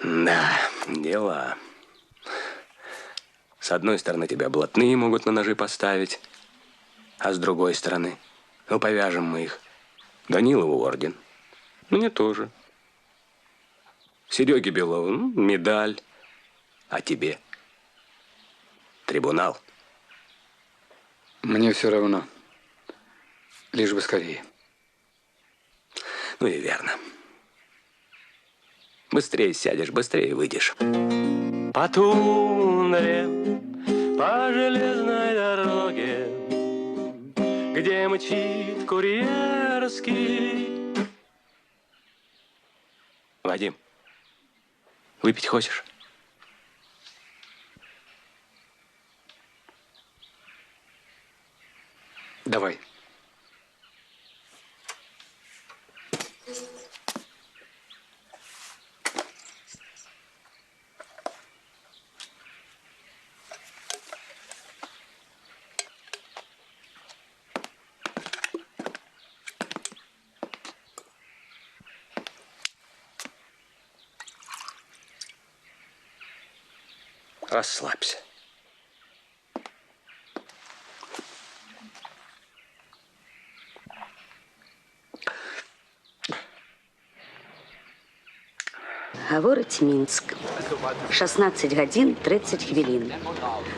Да, дела. С одной стороны, тебя блатные могут на ножи поставить, а с другой стороны, ну, повяжем мы их. Данилову орден. Мне тоже. Сереге Белову, ну, медаль. А тебе? Трибунал. Мне все равно. Лишь бы скорее. Ну и верно. Быстрее сядешь, быстрее выйдешь. По тундре, по железной дороге, где мчит курьерский. Вадим, выпить хочешь? Давай. Расслабься. Гаворить Мінськ. 16 годин 30 хвилин.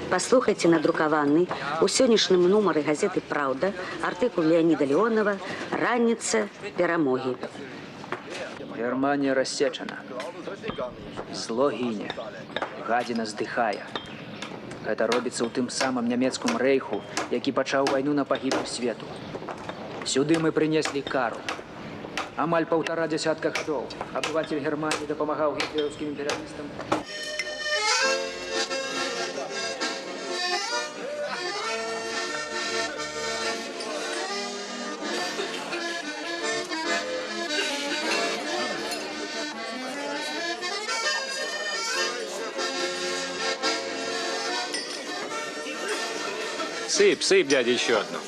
Послухайте надрукаваны у сённяшнім нумары газеты «Правда» артыкул Леонида Леонова «Ранница перамоги». Германия рассечена. Зло гине. Гадзіна здыхае. Гэта робіцца ў тым самым нямецкім рэйху, які пачаў вайну на пагібель свету. Сюды мы прынеслі кару. Амаль 1,5 десятка гадоў абыватель Германии дапамагаў гітлераўскім імперыялістам. Сыпь, сыпь, дядя, еще одну.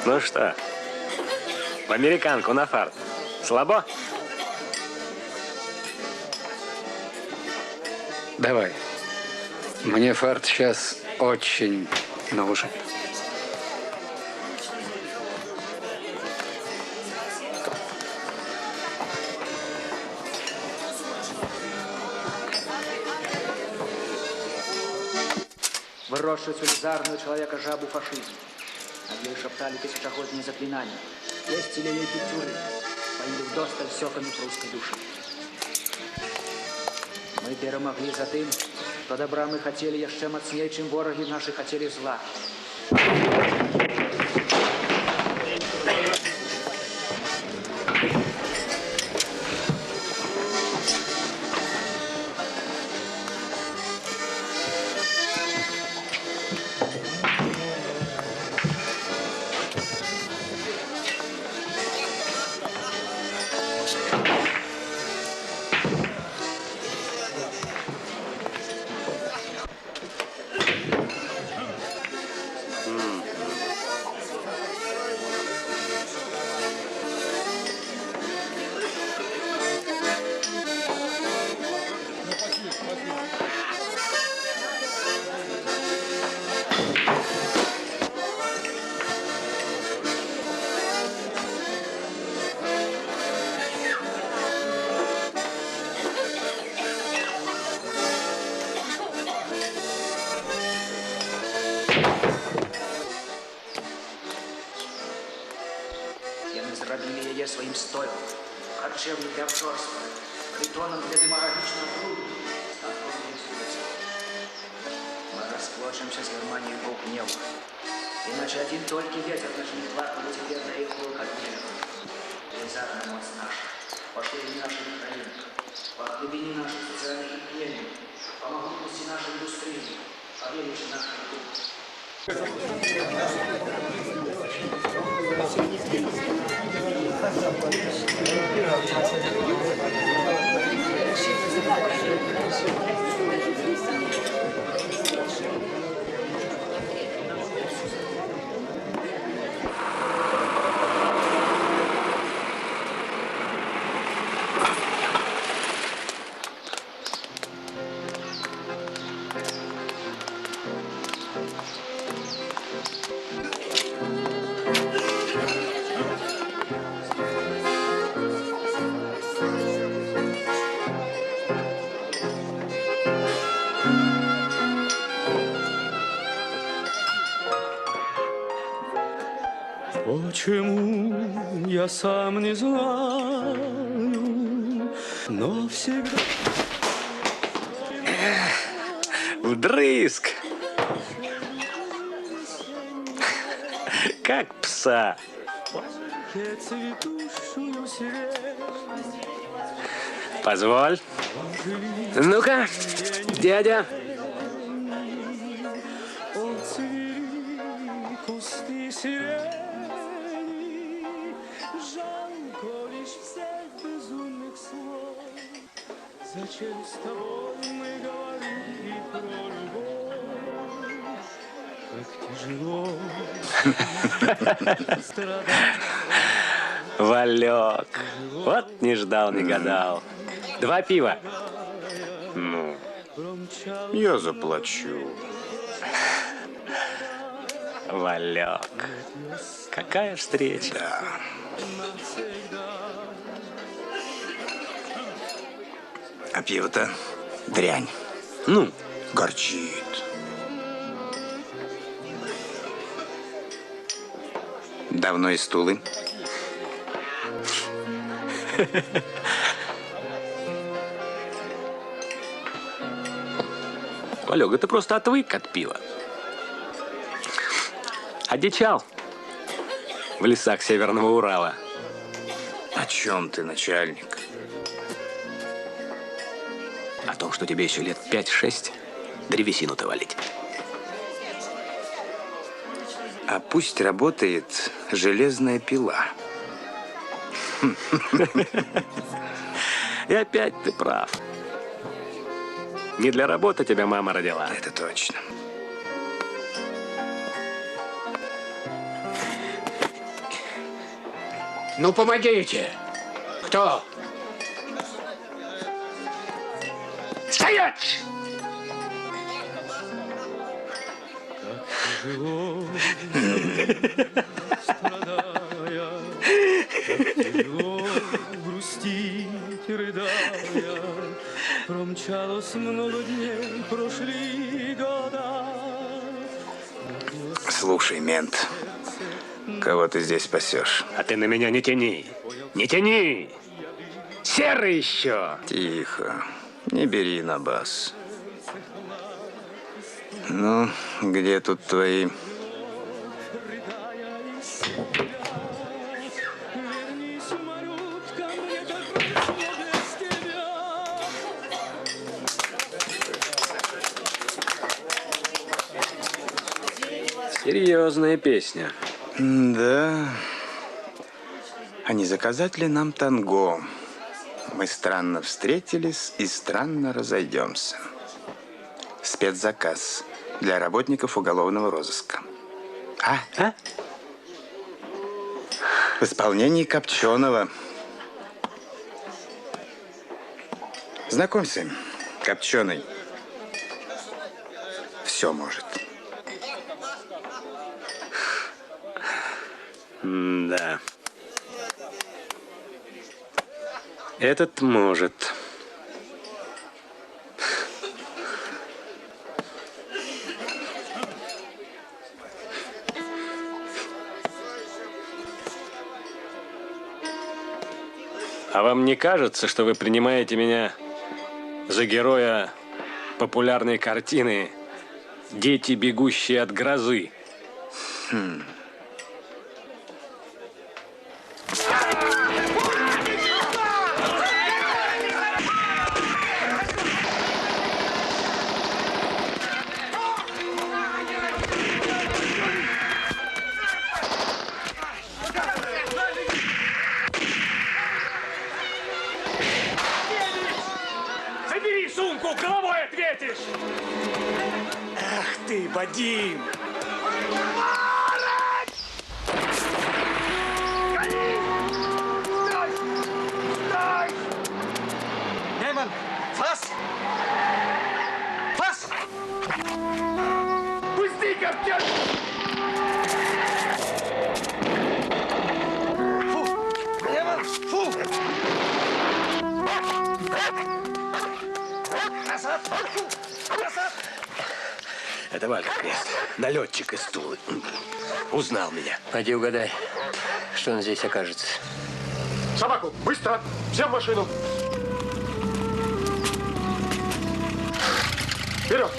Ну что, в американку на фарт. Слабо? Давай. Мне фарт сейчас очень нужен. Выросшую цивилизарную человека жабу фашизм. Над ёй шептали тысячагодние заклинания. Пестили ей петлюры, поили вдосталь сёками прусской души. Мы перемогли за тым, что добра мы хотели яшчэ мацней, чым вораги наши хотели зла. Москве своим стойлом, харчевню для обжорства, притоном для демагогичного труду, станком для эксплуатации. Мы расплачемся с Германией полгнева. Иначе один только ветер начнет ватывать теперь на их лук от мира. Внезапно моц наша, по ширине нашей Украины, по глубине наших социальных изменений, по могутности нашей индустрии, по величию наших дух. Почему, я сам не знаю, но всегда... Вдрызг! Как пса. Позволь. Ну-ка, дядя. Зачем с тобой мы говорили про любовь, как тяжело Валек, вот не ждал, не гадал. 2 пива. Ну, я заплачу. Валек, какая встреча. Да. А пиво-то дрянь. Ну, горчит. Давно из Тулы? Валек, ты просто отвык от пива. Одичал в лесах Северного Урала. О чем ты, начальник? О том, что тебе еще лет 5-6 древесину-то валить. А пусть работает железная пила. И опять ты прав. Не для работы тебя мама родила. Это точно. Ну, помогите! Кто? Стоять! тяжело, страдая, как тяжело грустить, рыдая. Промчалось много дней, прошли года. Слушай, мент, кого ты здесь спасешь? А ты на меня не тяни. Не тяни! Серый еще! Тихо. Не бери на бас. Ну, где тут твои... Серьезная песня. Да. А не заказать ли нам танго? Мы странно встретились и странно разойдемся. Спецзаказ для работников уголовного розыска. А? В исполнении Копченого. Знакомься, Копченый. Все может. Да. Этот может. А вам не кажется, что вы принимаете меня за героя популярной картины «Дети, бегущие от грозы»? Забери сумку, головой ответишь! Ах ты, Вадим! Нейман, фас! Фас! Пусти, коптер! Фу! Нейман, фу! Назад! Назад! Это Вальдкрест, налетчик из Тулы. Узнал меня. Пойди угадай, что он здесь окажется. Собаку, быстро! Все в машину! Вперед!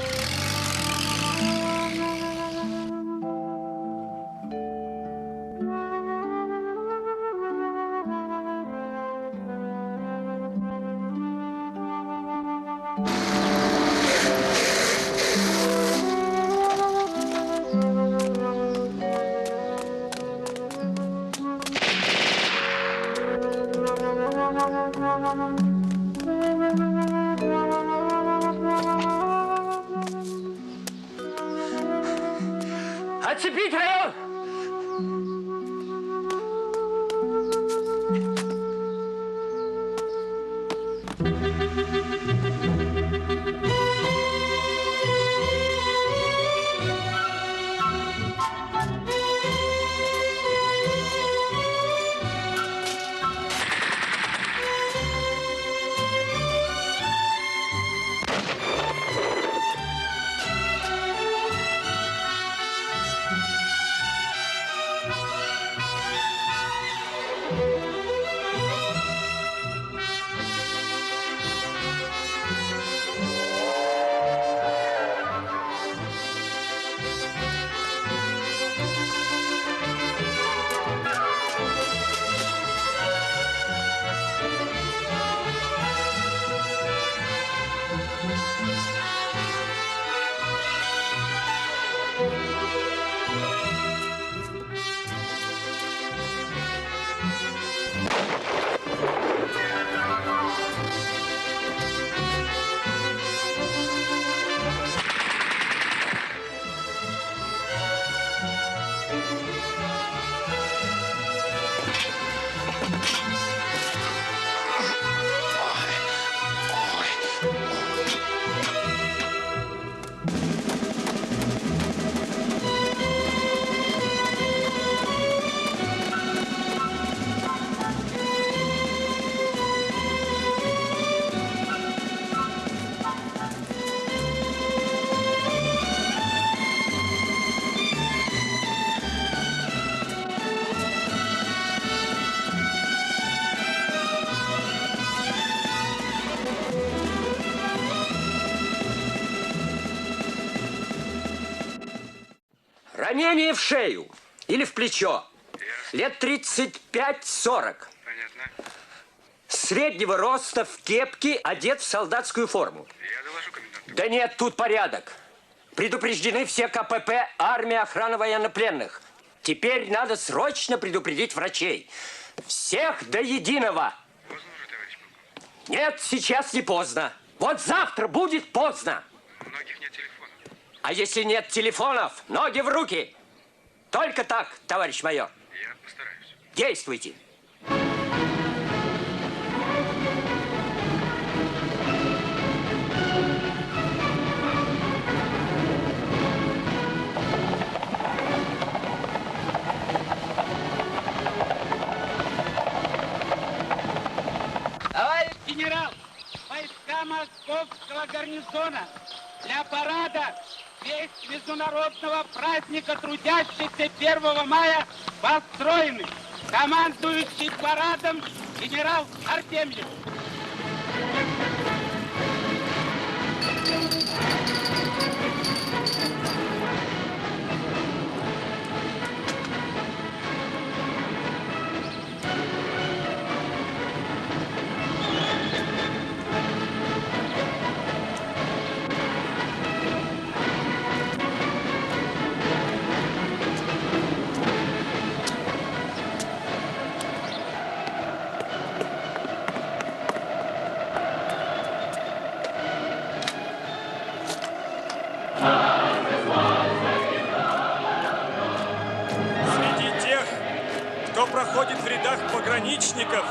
Отцепить район! Ранение в шею или в плечо. Лет 35-40. Среднего роста, в кепке, одет в солдатскую форму. Я доложу коменданту. Да нет, тут порядок. Предупреждены все КПП, армия, охрана военнопленных. Теперь надо срочно предупредить врачей. Всех до единого. Поздно уже, товарищ полковник. Нет, сейчас не поздно. Вот завтра будет поздно. У многих нет телефонов. А если нет телефонов, ноги в руки. Только так, товарищ майор. Я постараюсь. Действуйте. Товарищ генерал, войска московского гарнизона для парада в честь международного праздника трудящихся 1 мая построены. командующий парадом генерал Артемьев. Среди тех, кто проходит в рядах пограничников,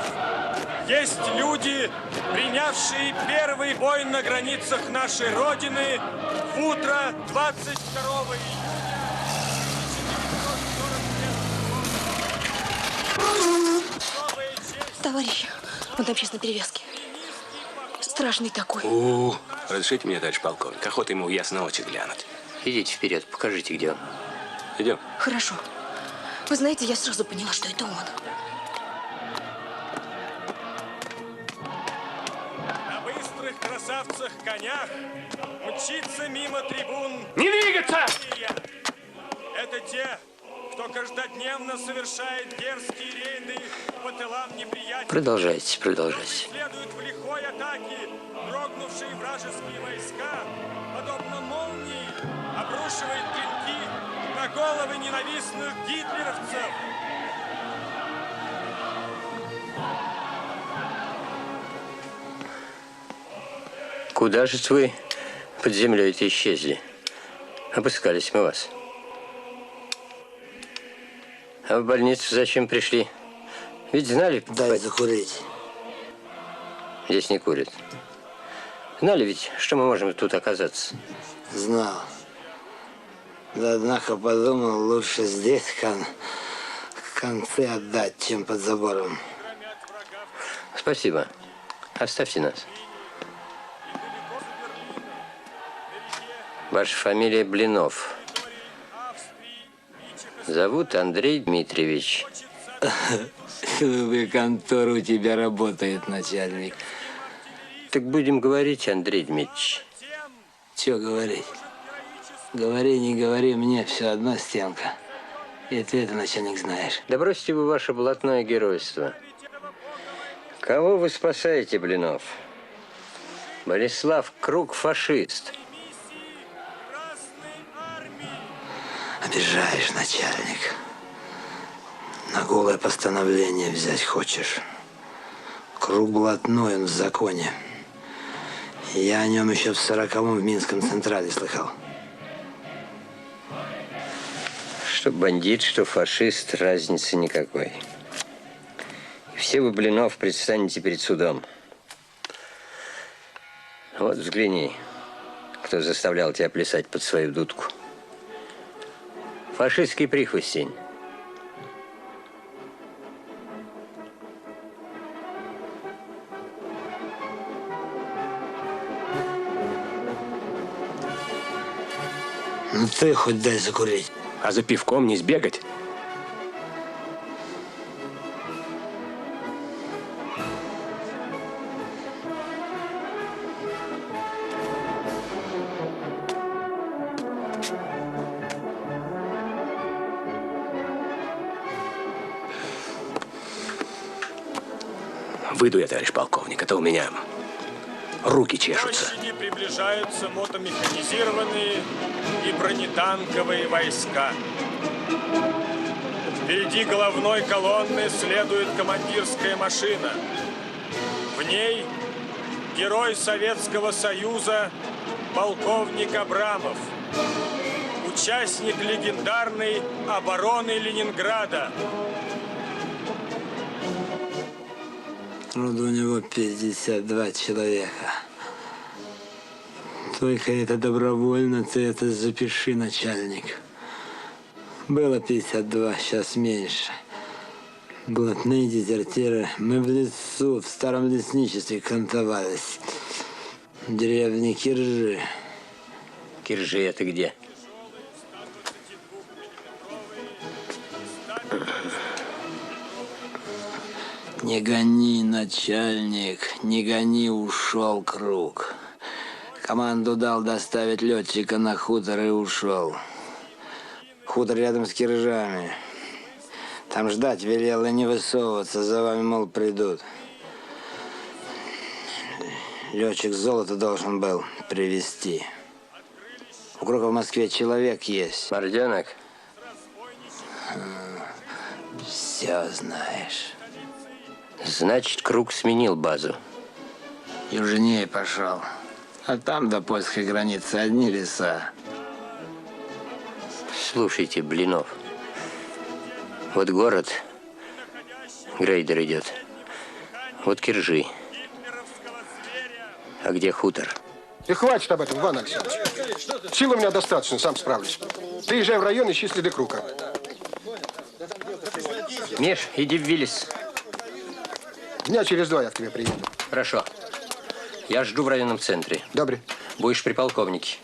есть люди, принявшие первый бой на границах нашей Родины в утро 22 июня. Товарищ, он там сейчас на перевязке. Страшный такой. Разрешите мне, товарищ полковник, охота ему в ясно очи глянуть. Идите вперед, покажите, где он. Идем. Хорошо. Вы знаете, я сразу поняла, что это он. На быстрых красавцах-конях мчится мимо трибун. Не двигаться! Это те, кто каждодневно совершает дерзкие рейды по тылам неприятеля. Продолжайте, продолжайте. Следуют в лихой атаке дрогнувшие вражеские войска, подобно молнии, обрушивает клинки на головы ненавистных гитлеровцев. Куда же вы под землей-то исчезли? Обыскались мы вас. А в больницу зачем пришли? Ведь знали... Дай закурить. Здесь не курят. Знали ведь, что мы можем тут оказаться? Знал. Да однако подумал, лучше здесь концы отдать, чем под забором. Спасибо. Оставьте нас. Ваша фамилия Блинов. Зовут Андрей Дмитриевич. Вы контора у тебя работает, начальник. Так будем говорить, Андрей Дмитриевич. Че говорить? Говори, не говори, мне все одно стенка. И ты это, начальник, знаешь. Да бросьте вы ваше блатное геройство. Кого вы спасаете, Блинов? Болеслав Круг фашист. Обижаешь, начальник. На голое постановление взять хочешь. Круг блатной, он в законе. Я о нем еще в 40-м в Минском Централе слыхал. Что бандит, что фашист, разницы никакой. И все вы, Блинов, предстанете перед судом. Вот взгляни, кто заставлял тебя плясать под свою дудку. Фашистский прихвостень. Ну ты хоть дай закурить. А за пивком не сбегать? Выйду я, товарищ полковник, это у меня руки чешутся. К площади приближаются мотомеханизированные и бронетанковые войска. Впереди головной колонны следует командирская машина. В ней герой Советского Союза полковник Абрамов, участник легендарной обороны Ленинграда. Вот у него 52 человека. Только это добровольно, ты это запиши, начальник. Было 52, сейчас меньше. Блатные дезертиры. Мы в лесу, в старом лесничестве кантовались. В деревне Киржи. Киржи это где? Не гони, начальник, не гони, ушел круг. Команду дал доставить летчика на хутор и ушел. Хутор рядом с Киржами. Там ждать велел и не высовываться, за вами, мол, придут. Летчик золото должен был привезти. У Круга в Москве человек есть. Морденок? Все знаешь. Значит, Круг сменил базу. Южнее пошел. А там до польской границы одни леса. Слушайте, Блинов. Вот город, грейдер идет. Вот Киржи. А где хутор? И хватит об этом, Иван Александрович. Сил у меня достаточно, сам справлюсь. Ты езжай в район, ищи следы Круга. Миш, иди в Виллис. Дня через 2 я к тебе приеду. Хорошо. Я жду в районном центре. Добре. Будешь при полковнике.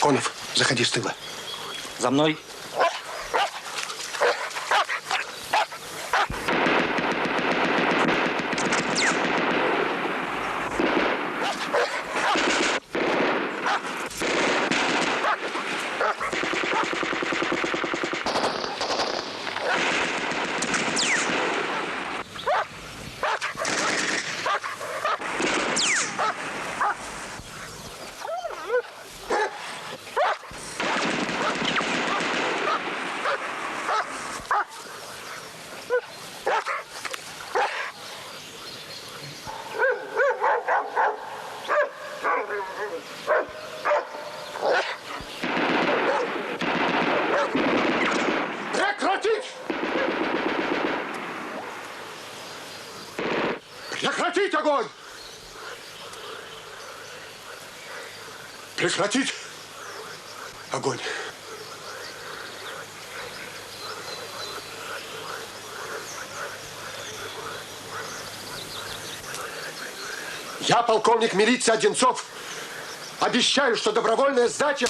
Конов, заходи с тыла. За мной. Прекратить огонь! Прекратить огонь! Я, полковник милиции Одинцов, обещаю, что добровольная сдача...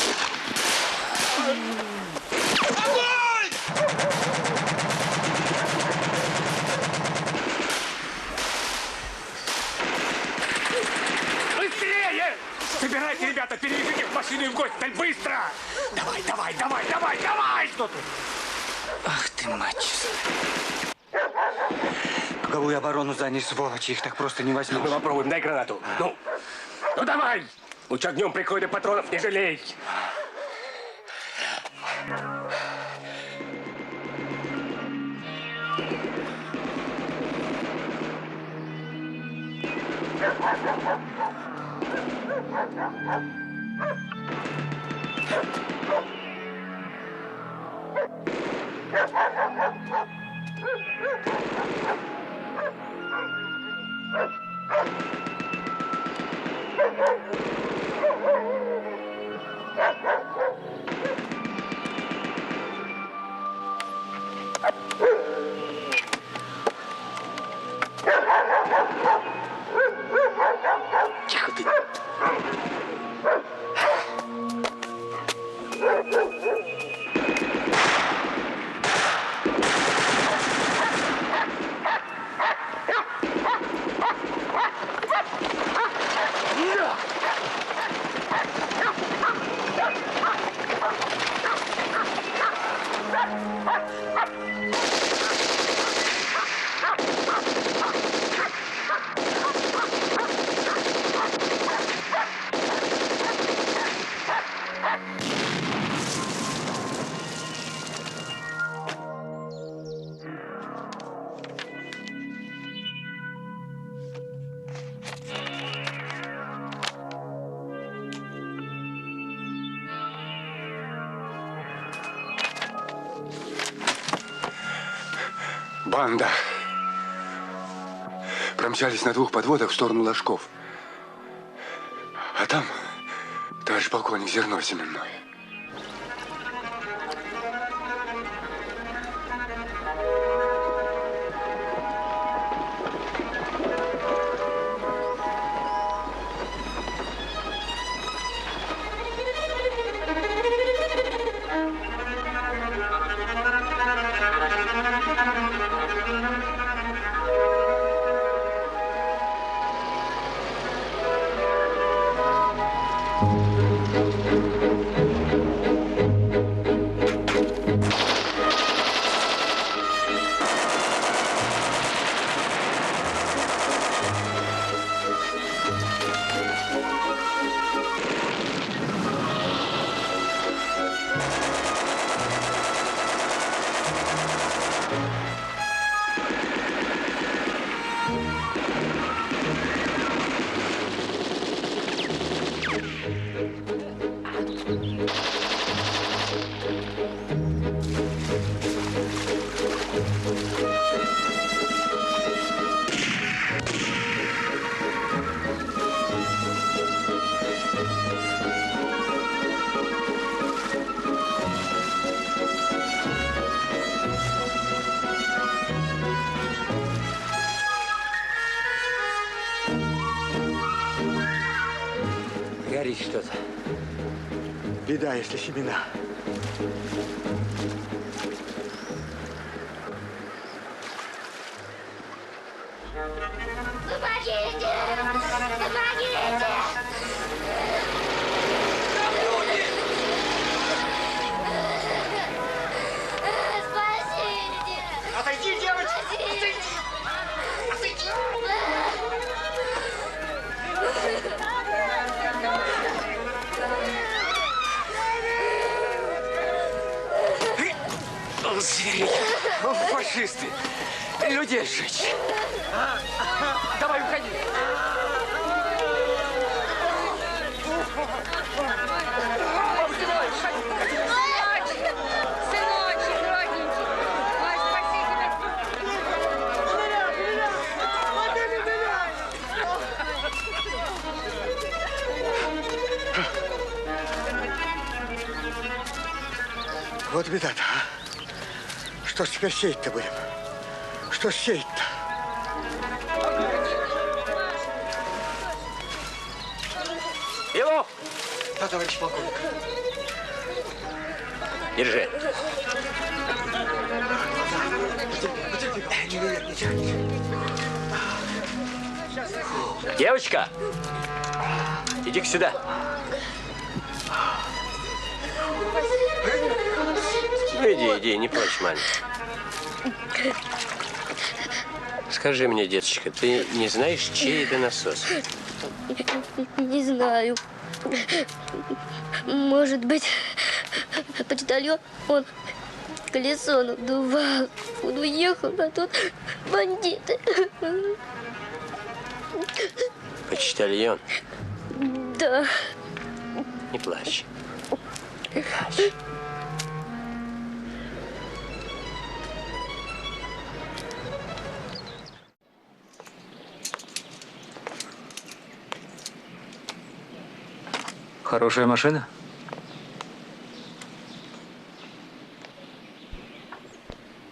Быстрее! Собирайте, ребята, переведите в машину и в госпиталь, быстро! Давай, давай, давай, давай, давай! Что ты? Ах ты, мать честная. Круговую оборону заняли сволочи, их так просто не возьмешь. Ну, попробуем, дай гранату. Ну давай! Луч огнем прикрой, да патронов не жалей. Тихо ты. Банда. Промчались на 2 подводах в сторону Ложков. А там товарищ полковник зерно семенное. Горит что-то. Беда, если семена. Помогите! Помогите! Спасите! Отойди, девочка! Отойди! Отойди! Звери! Фашисты! Людей сжечь! Давай, уходи! Сыночек, родненький! Ой, спасите нас! Вот беда-то, а? Что ж теперь сеять-то будем? Что ж сеять-то? Белов! Да, товарищ полковник. Держи. Девочка, иди-ка сюда. Ну, иди, не плачь, маме. Скажи мне, деточка, ты не знаешь, чей это насос? Не знаю. Может быть, почтальон, он колесо надувал. Он уехал, а тут бандиты. Почтальон? Да. Не плачь. Не плачь. Хорошая машина?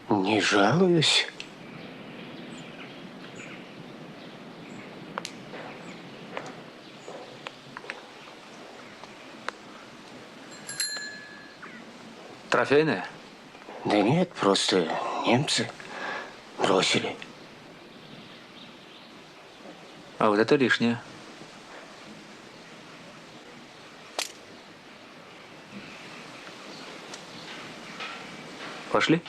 Не жалуюсь. Трофейная? Да нет, просто немцы бросили. А вот это лишнее. Пошли?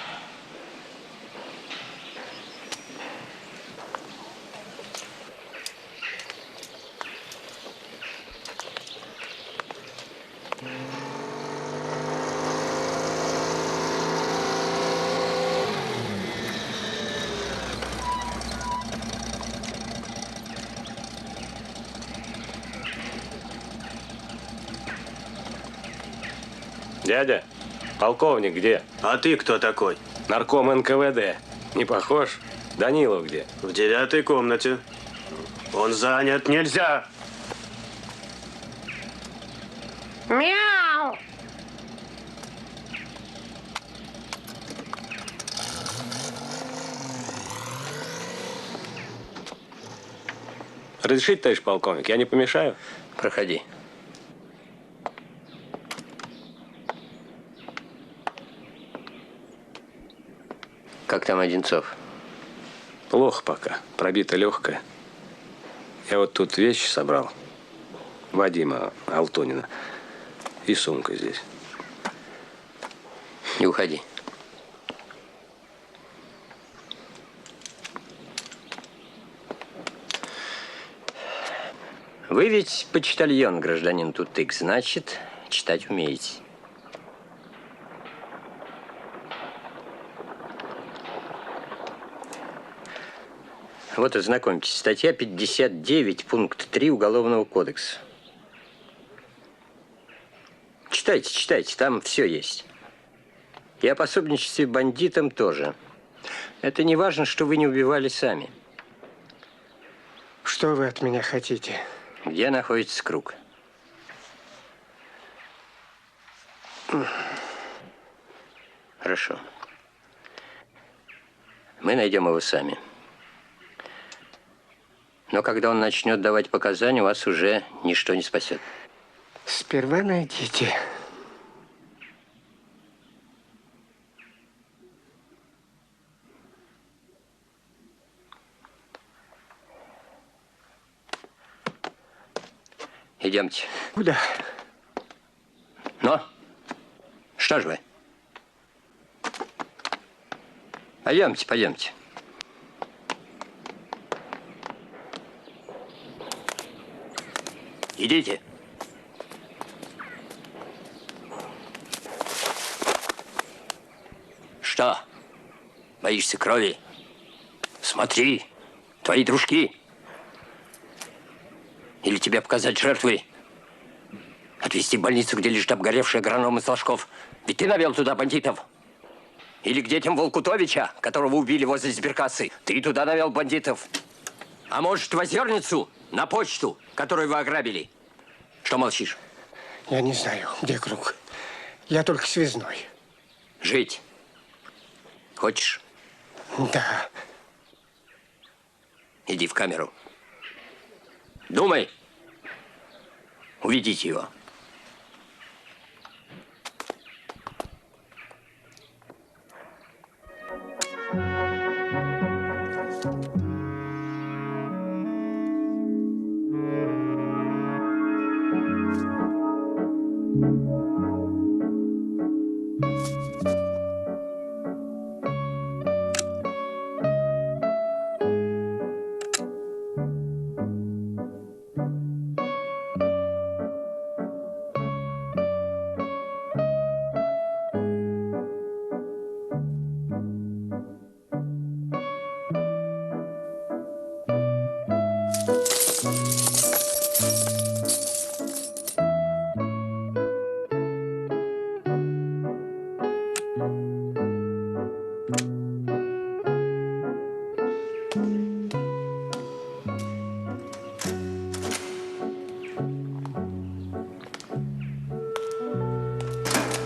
Дядя, полковник где? А ты кто такой? Нарком НКВД. Не похож? Данилов где? В 9-й комнате. Он занят, нельзя. Мяу! Разрешите, товарищ полковник, я не помешаю? Проходи. Как там Одинцов? Плохо пока. Пробита легкая. Я вот тут вещи собрал. Вадима Алтонина. И сумка здесь. Не уходи. Вы ведь почтальон, гражданин Тутык. Значит, читать умеете. Вот, ознакомьтесь. Статья 59, пункт 3 Уголовного кодекса. Читайте, читайте, там все есть. И о пособничестве бандитам тоже. Это не важно, что вы не убивали сами. Что вы от меня хотите? Где находится круг? Хорошо. Мы найдем его сами. Но когда он начнет давать показания, вас уже ничто не спасет. Сперва найдите. Идемте. Куда? Ну, что же вы? Пойдемте, пойдемте. Идите. Что? Боишься крови? Смотри, твои дружки. Или тебе показать жертвы? Отвезти в больницу, где лежит обгоревший агроном из Ложков. Ведь ты навел туда бандитов. Или к детям Волкутовича, которого убили возле сберкассы. Ты туда навел бандитов. А может, в Озерницу, на почту, которую вы ограбили. Что молчишь? Я не знаю, где круг. Я только связной. Жить хочешь? Да. Иди в камеру. Думай. Уведите его.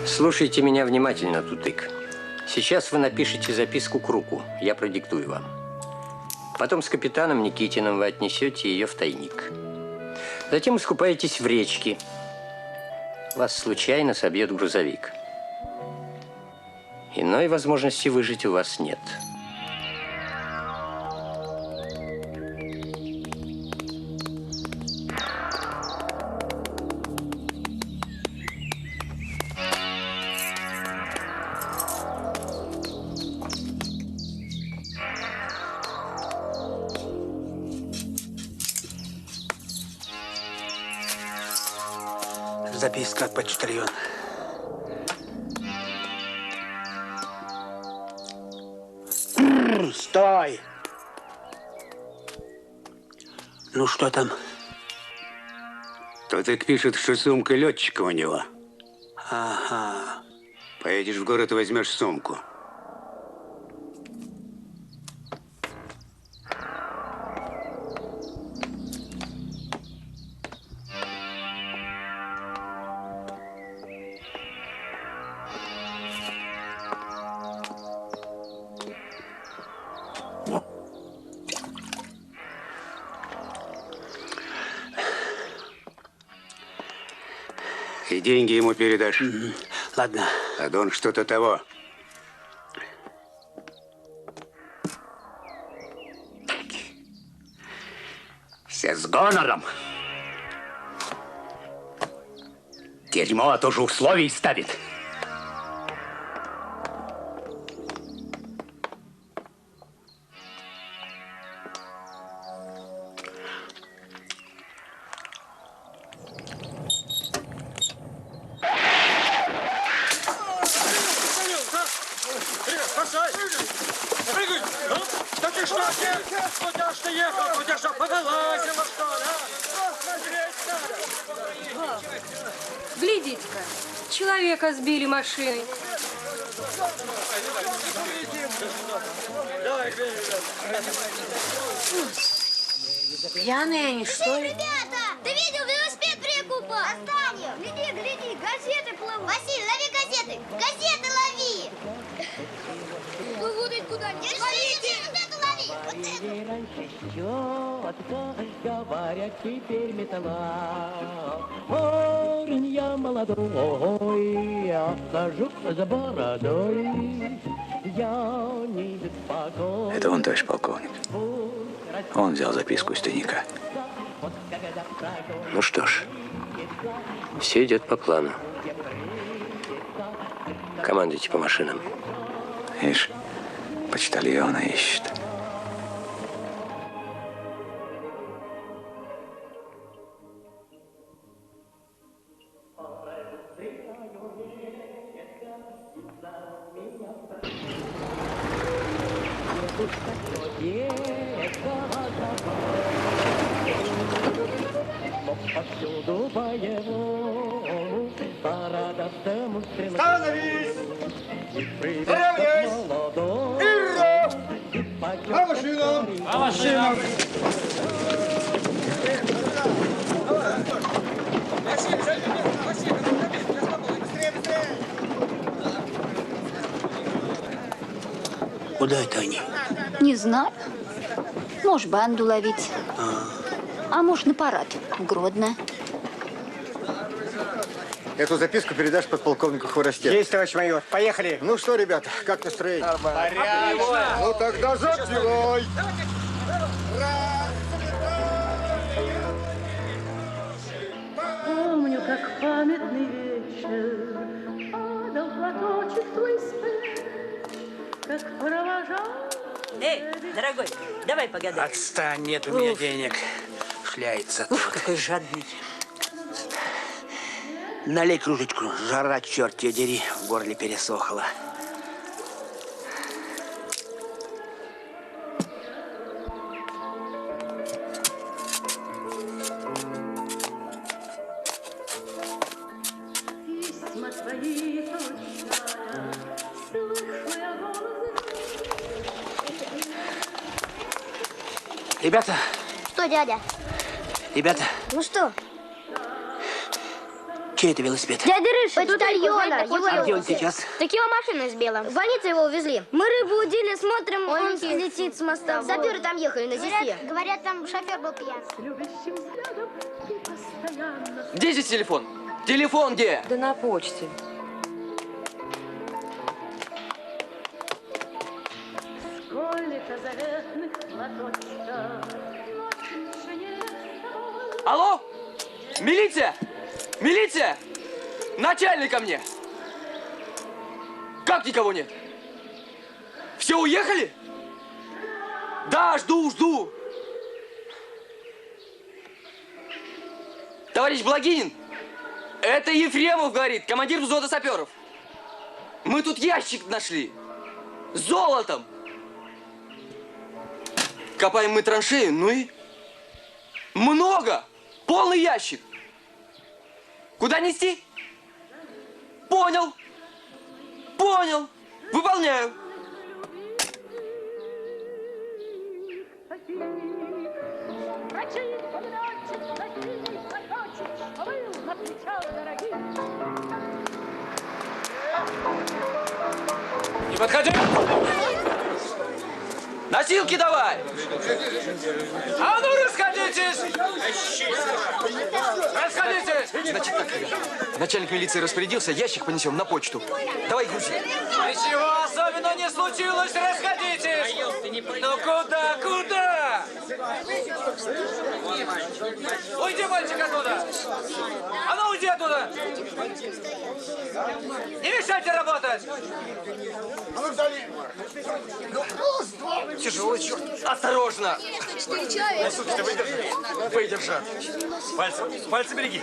Слушайте меня внимательно, Тутык. Сейчас вы напишите записку Круку, я продиктую вам. Потом с капитаном Никитиным вы отнесете ее в тайник. Затем искупаетесь в речке. Вас случайно собьет грузовик. Иной возможности выжить у вас нет. Записка от почтальона. Стой! Ну что там? Тутык пишет, что сумка летчика у него. Ага. Поедешь в город и возьмешь сумку. И деньги ему передашь. Ладно. А Дон что-то того. Все с гонором. Дерьмо тоже условий ставит. Прыгай! Да ты что, куда ж ты ехал? Куда что, повылазила, что ли, а? Глядите-ка, человека сбили машиной. Пьяные они, что ли? Ребята, ты видел, велосипед прикупал? Останем. Гляди, гляди, газеты плывут. Василий, лови газеты. Газеты лови. Плывут куда-нибудь. Держи, вот эту лови. Вот эту. Говорят, теперь металла. Парень я молодой, я хожу за бородой. Я не беспокоен. Это он, товарищ полковник. Он взял записку из тайника. Ну что ж, все идет по плану. Командуйте по машинам. Ишь, почтальона ищет. Становись! Равняйсь! Ирра! По машинам! По машинам! Куда это они? Не знаю. Может, банду ловить. А может, на парад в Гродно. Эту записку передашь подполковнику Хворостенко. Есть, товарищ майор. Поехали. Ну что, ребята, как настроение? Порядок. Ну тогда запивай. Помню, как памятный вечер падал платочек твой спать, как провожал. Эй, дорогой, давай погадай. Отстань, нет у меня денег. Шляется тут. Какой жадный. Налей кружечку. Жара, черт тебя дери. В горле пересохло. Письма твои получая, слышу я голос. Ребята, Что, дядя? ребята, Ну что? чей это велосипед? Дядя Рыжий, почтальона. А где он сейчас? Так его машина сбила. В больницу его увезли. Мы рыбу удили, смотрим, он летит с моста. Саперы там ехали на зисе. Говорят, там шофер был пьян. Где здесь телефон? Телефон где? Да на почте. Сколько заветных платочков. Алло? Милиция! Милиция! Начальник ко мне! Как никого нет? Все уехали? Да, жду. Товарищ Благинин, это Ефремов говорит, командир взвода саперов. Мы тут ящик нашли. С золотом. Копаем мы траншею, ну и... Много! Полный ящик. Куда нести? Понял. Выполняю. Не подходи! Носилки давай! А ну расходитесь! Расходитесь! Значит так, Начальник милиции распорядился, ящик понесем на почту. Давай грузи. Ничего особенного не случилось, расходитесь! Ну куда, куда? Уйди, мальчик, оттуда! А ну, уйди оттуда! Не мешайте работать! Тяжелый, черт. Осторожно! Ну, суки-то выдержи. Выдержат. Пальцы береги.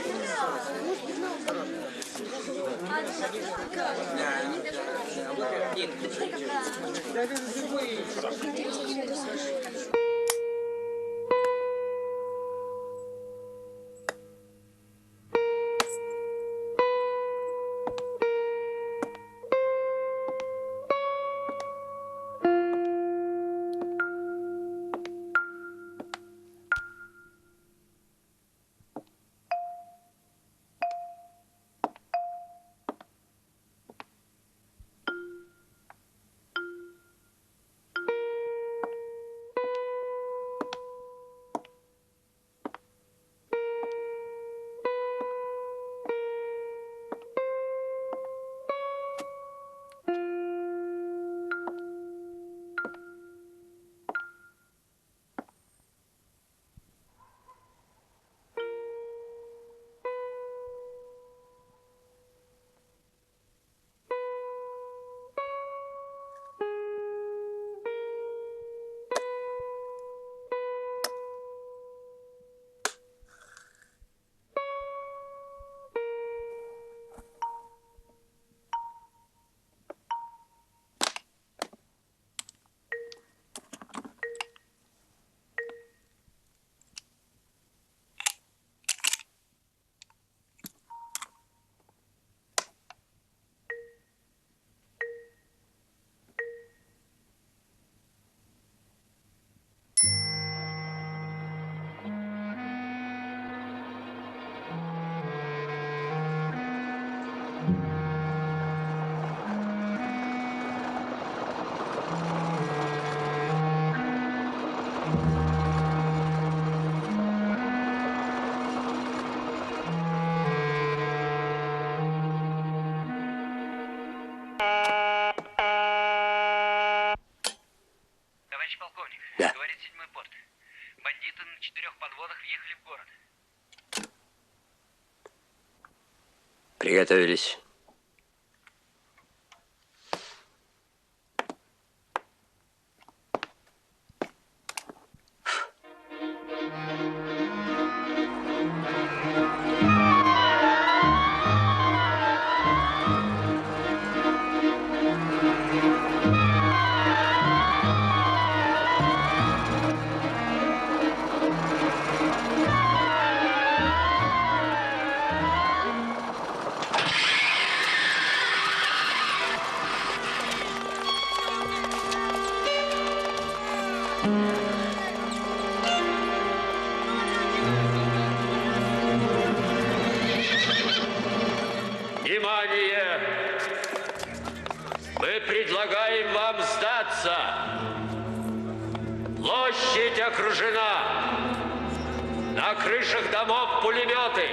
Товарищ полковник, говорит 7-й порт. Бандиты на 4 подводах въехали в город. Приготовились. Внимание! Мы предлагаем вам сдаться. Площадь окружена. На крышах домов пулеметы.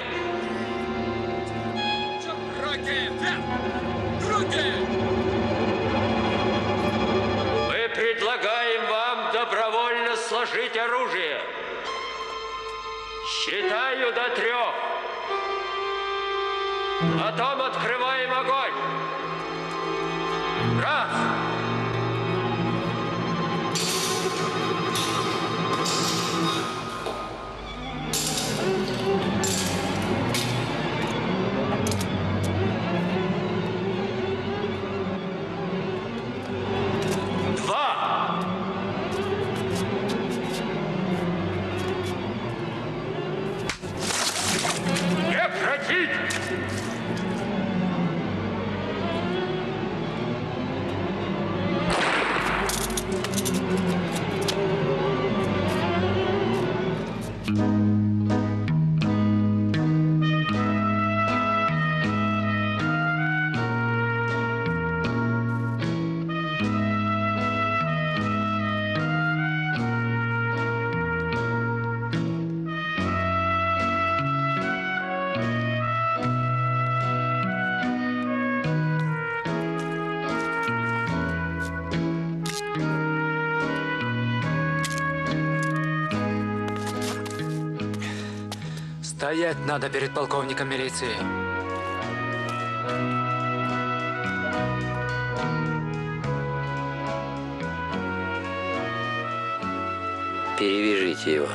Руки вверх! Руки! Мы предлагаем вам добровольно сложить оружие. Считаю до 3. Потом открываем огонь. 1. Прекратить! Стоять надо перед полковником милиции. Перевяжите его.